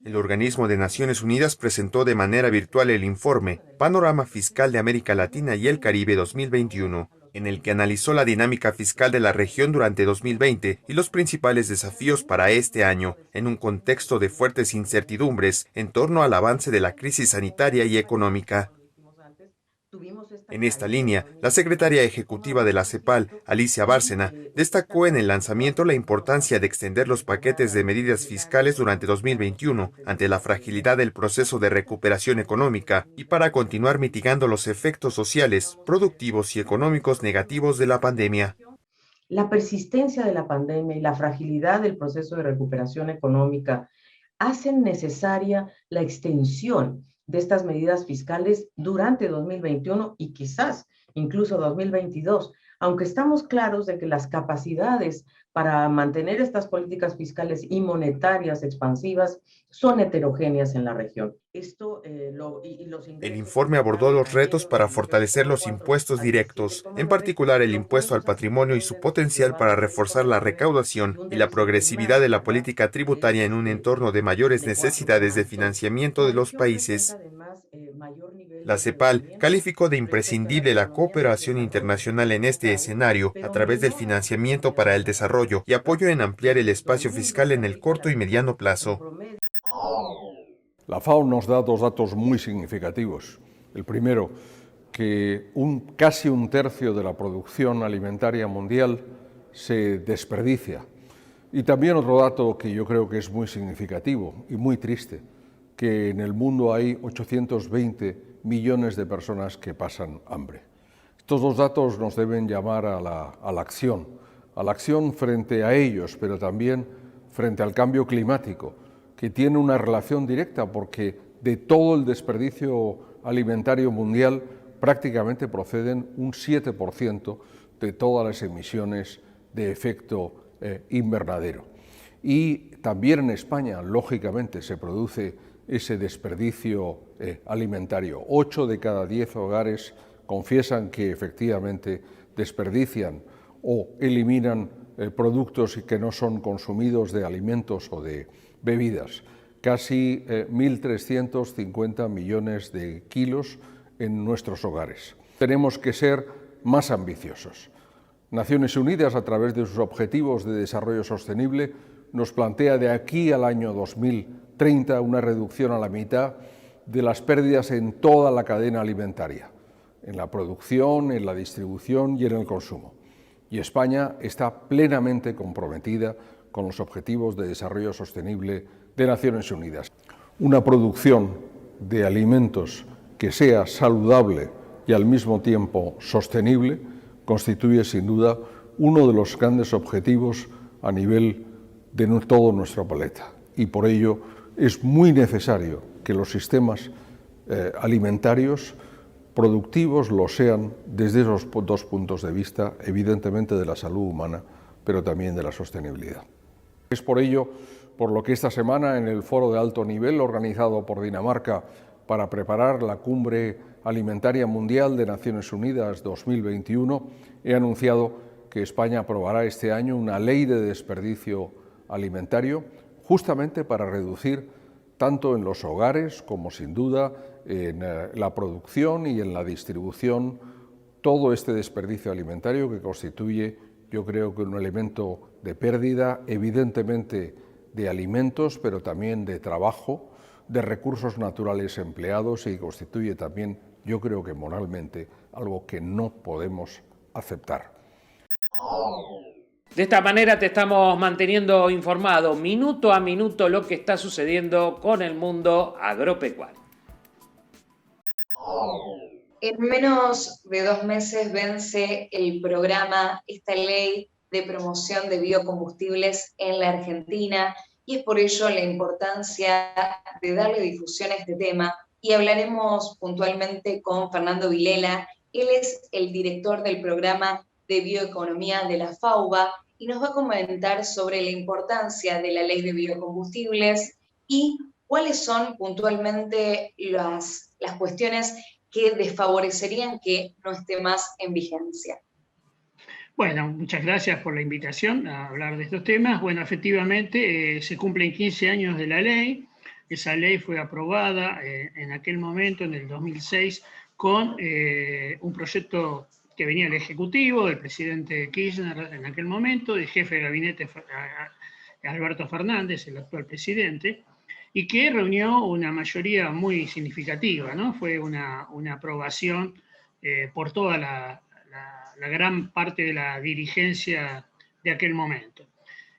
El organismo de Naciones Unidas presentó de manera virtual el informe Panorama Fiscal de América Latina y el Caribe 2021, en el que analizó la dinámica fiscal de la región durante 2020 y los principales desafíos para este año, en un contexto de fuertes incertidumbres en torno al avance de la crisis sanitaria y económica. En esta línea, la secretaria ejecutiva de la CEPAL, Alicia Bárcena, destacó en el lanzamiento la importancia de extender los paquetes de medidas fiscales durante 2021 ante la fragilidad del proceso de recuperación económica y para continuar mitigando los efectos sociales, productivos y económicos negativos de la pandemia. La persistencia de la pandemia y la fragilidad del proceso de recuperación económica hacen necesaria la extensión de estas medidas fiscales durante 2021 y quizás incluso 2022, aunque estamos claros de que las capacidades para mantener estas políticas fiscales y monetarias expansivas son heterogéneas en la región. El informe abordó los retos para fortalecer los impuestos directos, en particular el impuesto al patrimonio y su potencial para reforzar la recaudación y la progresividad de la política tributaria en un entorno de mayores necesidades de financiamiento de los países. La CEPAL calificó de imprescindible la cooperación internacional en este escenario a través del financiamiento para el desarrollo y apoyo en ampliar el espacio fiscal en el corto y mediano plazo. La FAO nos da dos datos muy significativos. El primero, que casi un tercio de la producción alimentaria mundial se desperdicia. Y también otro dato que yo creo que es muy significativo y muy triste, que en el mundo hay 820 millones de personas que pasan hambre. Estos dos datos nos deben llamar a la acción frente a ellos, pero también frente al cambio climático, que tiene una relación directa porque de todo el desperdicio alimentario mundial prácticamente proceden un 7% de todas las emisiones de efecto invernadero. Y también en España, lógicamente, se produce ese desperdicio alimentario. 8 de cada 10 hogares confiesan que efectivamente desperdician o eliminan productos que no son consumidos de alimentos o de bebidas. Casi 1.350 millones de kilos en nuestros hogares. Tenemos que ser más ambiciosos. Naciones Unidas, a través de sus Objetivos de Desarrollo Sostenible, nos plantea de aquí al año 2030 una reducción a la mitad de las pérdidas en toda la cadena alimentaria, en la producción, en la distribución y en el consumo. Y España está plenamente comprometida con los Objetivos de Desarrollo Sostenible de Naciones Unidas. Una producción de alimentos que sea saludable y al mismo tiempo sostenible constituye sin duda uno de los grandes objetivos a nivel de todo nuestro planeta. Y por ello es muy necesario que los sistemas alimentarios productivos lo sean desde esos dos puntos de vista, evidentemente de la salud humana, pero también de la sostenibilidad. Es por ello por lo que esta semana en el foro de alto nivel organizado por Dinamarca para preparar la Cumbre Alimentaria Mundial de Naciones Unidas 2021, he anunciado que España aprobará este año una ley de desperdicio alimentario justamente para reducir tanto en los hogares como sin duda en la producción y en la distribución todo este desperdicio alimentario que constituye, yo creo que un elemento de pérdida evidentemente de alimentos, pero también de trabajo, de recursos naturales empleados y constituye también, yo creo que moralmente, algo que no podemos aceptar. De esta manera te estamos manteniendo informado minuto a minuto lo que está sucediendo con el mundo agropecuario. En menos de 2 meses vence el programa, esta ley de promoción de biocombustibles en la Argentina, y es por ello la importancia de darle difusión a este tema, y hablaremos puntualmente con Fernando Vilela. Él es el director del programa de bioeconomía de la FAUBA y nos va a comentar sobre la importancia de la ley de biocombustibles y cuáles son puntualmente las cuestiones que desfavorecerían que no esté más en vigencia. Bueno, muchas gracias por la invitación a hablar de estos temas. Bueno, efectivamente se cumplen 15 años de la ley. Esa ley fue aprobada en aquel momento, en el 2006, con un proyecto que venía del Ejecutivo, del presidente Kirchner en aquel momento, del jefe de gabinete Alberto Fernández, el actual presidente, y que reunió una mayoría muy significativa, ¿no? Fue una aprobación por toda la gran parte de la dirigencia de aquel momento.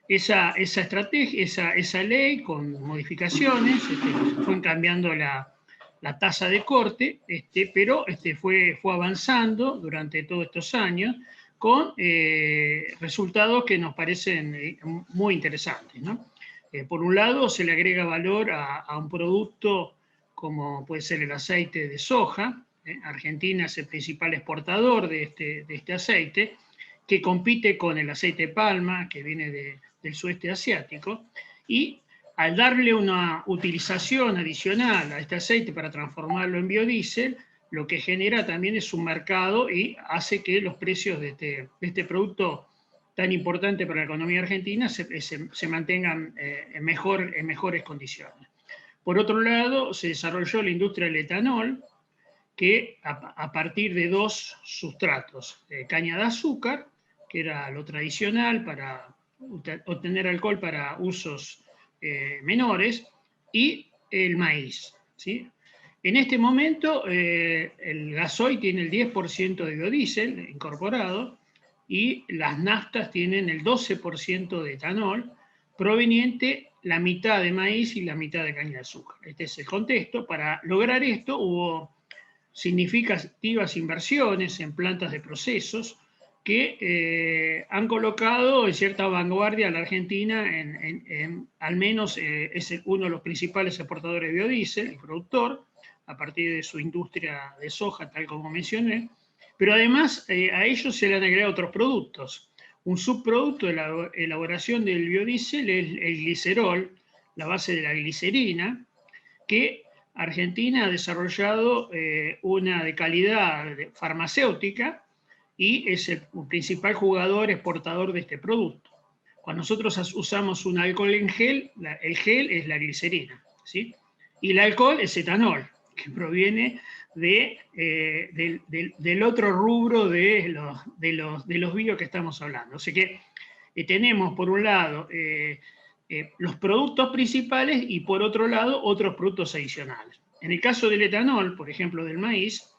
Esa estrategia, esa ley con modificaciones, fue cambiando la tasa de corte, pero fue avanzando durante todos estos años con resultados que nos parecen muy interesantes, ¿no? Por un lado, se le agrega valor a un producto como puede ser el aceite de soja. Argentina es el principal exportador de este aceite, que compite con el aceite de palma, que viene del sudeste asiático, y al darle una utilización adicional a este aceite para transformarlo en biodiesel, lo que genera también es un mercado y hace que los precios de este producto tan importante para la economía argentina se mantengan en mejores condiciones. Por otro lado, se desarrolló la industria del etanol, que a partir de dos sustratos, caña de azúcar, que era lo tradicional para obtener alcohol para usos menores, y el maíz, ¿sí? En este momento el gasoil tiene el 10% de biodiesel incorporado y las naftas tienen el 12% de etanol, proveniente la mitad de maíz y la mitad de caña de azúcar. Este es el contexto. Para lograr esto hubo significativas inversiones en plantas de procesos que han colocado en cierta vanguardia a la Argentina, al menos es uno de los principales exportadores de biodiesel y productor, a partir de su industria de soja, tal como mencioné, pero además a ellos se le han agregado otros productos. Un subproducto de la elaboración del biodiesel es el glicerol, la base de la glicerina, que Argentina ha desarrollado una de calidad farmacéutica y es el principal jugador exportador de este producto. Cuando nosotros usamos un alcohol en gel, el gel es la glicerina, ¿sí? Y el alcohol es etanol, que proviene del otro rubro de los bios que estamos hablando. O sea que tenemos, por un lado, los productos principales y, por otro lado, otros productos adicionales. En el caso del etanol, por ejemplo, del maíz,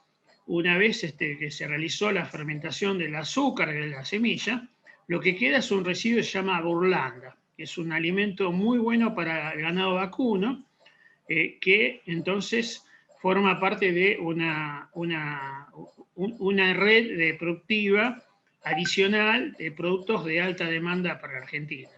una vez que se realizó la fermentación del azúcar de la semilla, lo que queda es un residuo que se llama burlanda, que es un alimento muy bueno para el ganado vacuno, que entonces forma parte de una red productiva adicional de productos de alta demanda para Argentina.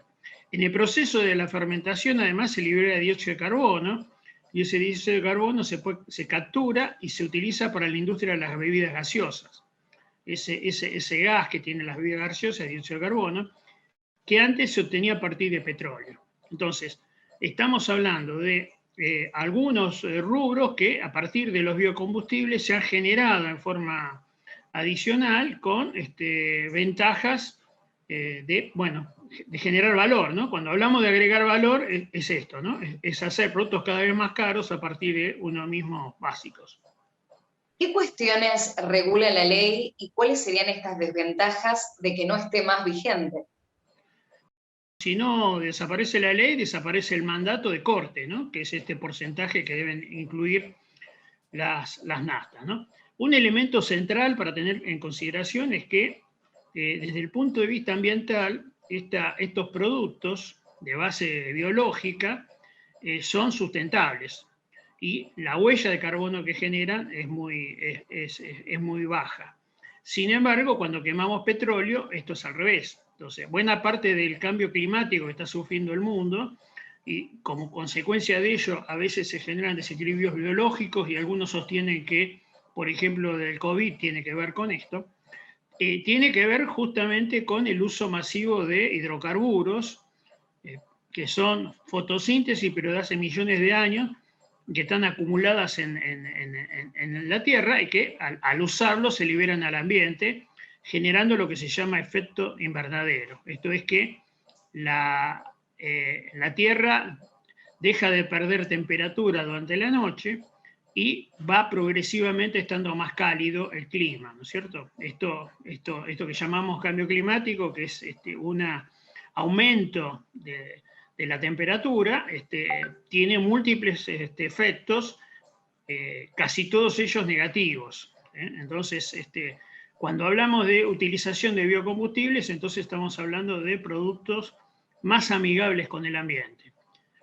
En el proceso de la fermentación, además, se libera dióxido de carbono, y ese dióxido de carbono se captura y se utiliza para la industria de las bebidas gaseosas. Ese gas que tienen las bebidas gaseosas, dióxido de carbono, que antes se obtenía a partir de petróleo. Entonces, estamos hablando de algunos rubros que a partir de los biocombustibles se han generado en forma adicional con ventajas de generar valor, ¿no? Cuando hablamos de agregar valor es esto, ¿no? Es hacer productos cada vez más caros a partir de unos mismos básicos. ¿Qué cuestiones regula la ley y cuáles serían estas desventajas de que no esté más vigente? Si no desaparece la ley, desaparece el mandato de corte, ¿no? Que es este porcentaje que deben incluir las naftas, ¿no? Un elemento central para tener en consideración es que desde el punto de vista ambiental, estos productos de base biológica son sustentables y la huella de carbono que generan es muy baja. Sin embargo, cuando quemamos petróleo, esto es al revés. Entonces, buena parte del cambio climático que está sufriendo el mundo, y como consecuencia de ello, a veces se generan desequilibrios biológicos y algunos sostienen que, por ejemplo, del COVID tiene que ver con esto, tiene que ver justamente con el uso masivo de hidrocarburos, que son fotosíntesis, pero de hace millones de años, que están acumuladas en la Tierra y que al usarlos se liberan al ambiente, generando lo que se llama efecto invernadero. Esto es que la Tierra deja de perder temperatura durante la noche y va progresivamente estando más cálido el clima, ¿no es cierto? Esto que llamamos cambio climático, que es un aumento de la temperatura, tiene múltiples efectos, casi todos ellos negativos. Entonces, cuando hablamos de utilización de biocombustibles, entonces estamos hablando de productos más amigables con el ambiente.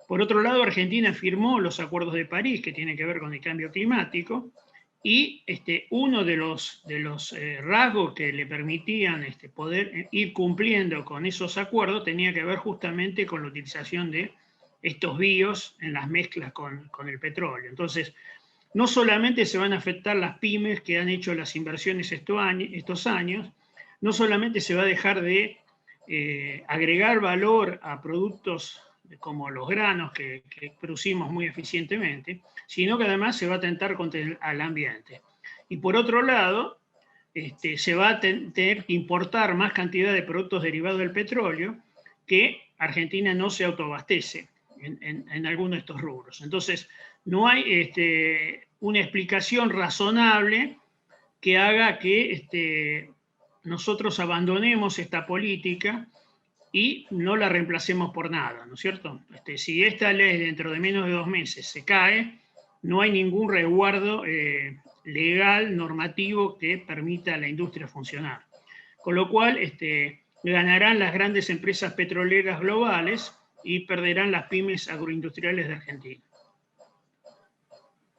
Por otro lado, Argentina firmó los acuerdos de París, que tienen que ver con el cambio climático, y uno de los rasgos que le permitían poder ir cumpliendo con esos acuerdos tenía que ver justamente con la utilización de estos bios en las mezclas con el petróleo. Entonces, no solamente se van a afectar las pymes que han hecho las inversiones estos años, no solamente se va a dejar de agregar valor a productos como los granos que producimos muy eficientemente, sino que además se va a atentar contra el ambiente. Y por otro lado, se va a tener que importar más cantidad de productos derivados del petróleo, que Argentina no se autoabastece en alguno de estos rubros. Entonces, no hay una explicación razonable que haga que nosotros abandonemos esta política y no la reemplacemos por nada, ¿no es cierto? Si esta ley dentro de menos de 2 meses se cae, no hay ningún resguardo legal, normativo, que permita a la industria funcionar. Con lo cual, ganarán las grandes empresas petroleras globales y perderán las pymes agroindustriales de Argentina.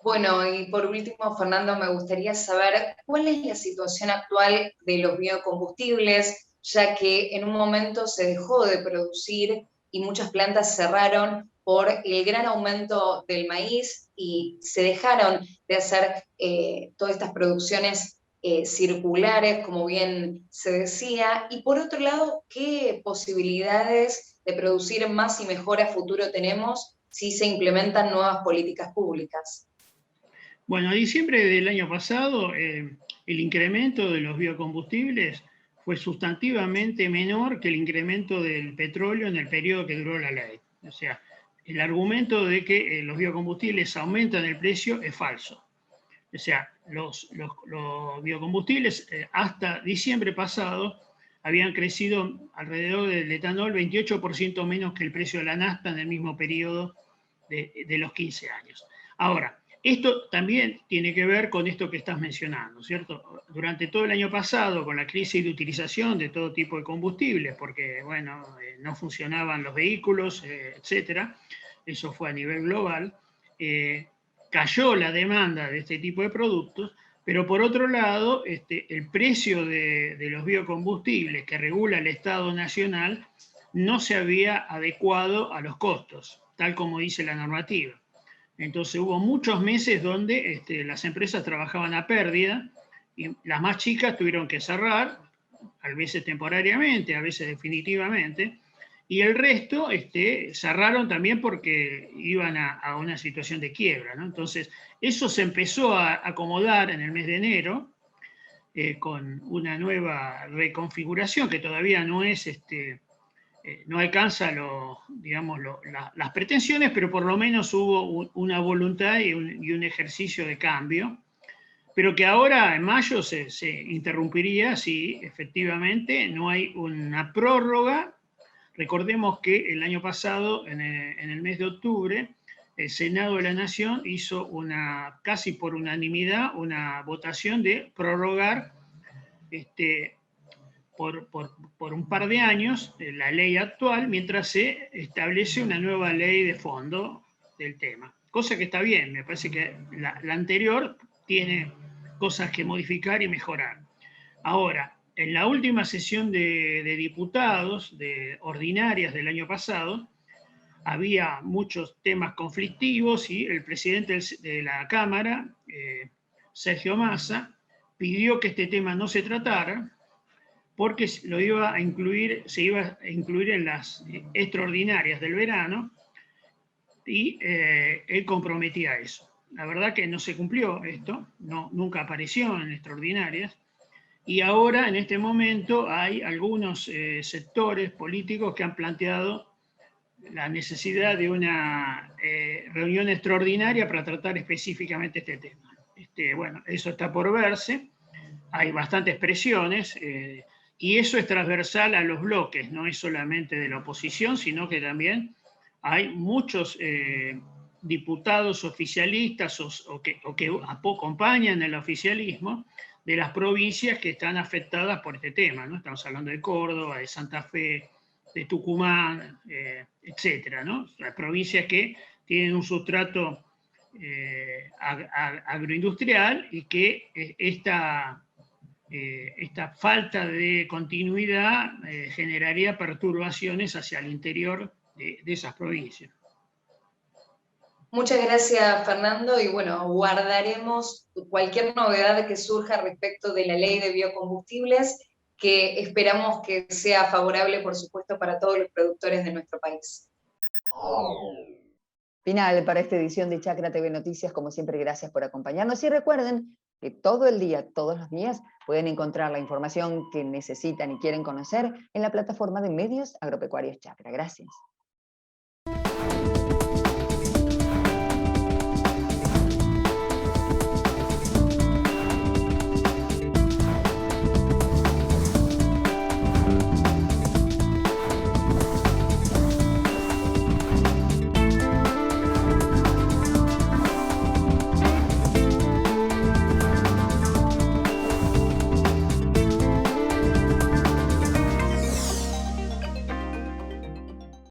Bueno, y por último, Fernando, me gustaría saber cuál es la situación actual de los biocombustibles, ya que en un momento se dejó de producir y muchas plantas cerraron por el gran aumento del maíz y se dejaron de hacer todas estas producciones circulares, como bien se decía. Y por otro lado, ¿qué posibilidades de producir más y mejor a futuro tenemos si se implementan nuevas políticas públicas? Bueno, a diciembre del año pasado, el incremento de los biocombustibles fue sustantivamente menor que el incremento del petróleo en el periodo que duró la ley. O sea, el argumento de que los biocombustibles aumentan el precio es falso. O sea, los biocombustibles hasta diciembre pasado habían crecido alrededor del etanol 28% menos que el precio de la nafta en el mismo periodo de los 15 años. Ahora, esto también tiene que ver con esto que estás mencionando, ¿cierto? Durante todo el año pasado, con la crisis de utilización de todo tipo de combustibles, porque, bueno, no funcionaban los vehículos, etcétera, eso fue a nivel global, cayó la demanda de este tipo de productos, pero por otro lado, el precio de los biocombustibles que regula el Estado Nacional no se había adecuado a los costos, tal como dice la normativa. Entonces hubo muchos meses donde las empresas trabajaban a pérdida y las más chicas tuvieron que cerrar, a veces temporariamente, a veces definitivamente, y el resto cerraron también porque iban a una situación de quiebra, ¿no? Entonces eso se empezó a acomodar en el mes de enero con una nueva reconfiguración que todavía no es no alcanza las pretensiones, pero por lo menos hubo una voluntad y un ejercicio de cambio, pero que ahora en mayo se interrumpiría si efectivamente no hay una prórroga. Recordemos que el año pasado, en el mes de octubre, el Senado de la Nación hizo casi por unanimidad una votación de prorrogar por un par de años la ley actual, mientras se establece una nueva ley de fondo del tema. Cosa que está bien, me parece que la anterior tiene cosas que modificar y mejorar. Ahora, en la última sesión de diputados, de ordinarias del año pasado, había muchos temas conflictivos y el presidente de la Cámara, Sergio Massa, pidió que este tema no se tratara, porque se iba a incluir en las extraordinarias del verano, y él comprometía eso. La verdad que no se cumplió esto, nunca apareció en extraordinarias, y ahora en este momento hay algunos sectores políticos que han planteado la necesidad de una reunión extraordinaria para tratar específicamente este tema. Bueno, eso está por verse, hay bastantes presiones, y eso es transversal a los bloques, no es solamente de la oposición, sino que también hay muchos diputados oficialistas o que acompañan el oficialismo de las provincias que están afectadas por este tema, ¿no? Estamos hablando de Córdoba, de Santa Fe, de Tucumán, etcétera, ¿no? Las provincias que tienen un sustrato agroindustrial y que esta falta de continuidad generaría perturbaciones hacia el interior de esas provincias. Muchas gracias, Fernando, y bueno, guardaremos cualquier novedad que surja respecto de la ley de biocombustibles, que esperamos que sea favorable, por supuesto, para todos los productores de nuestro país. Final para esta edición de Chacra TV Noticias. Como siempre, gracias por acompañarnos y recuerden que todo el día, todos los días, pueden encontrar la información que necesitan y quieren conocer en la plataforma de medios agropecuarios Chacra. Gracias.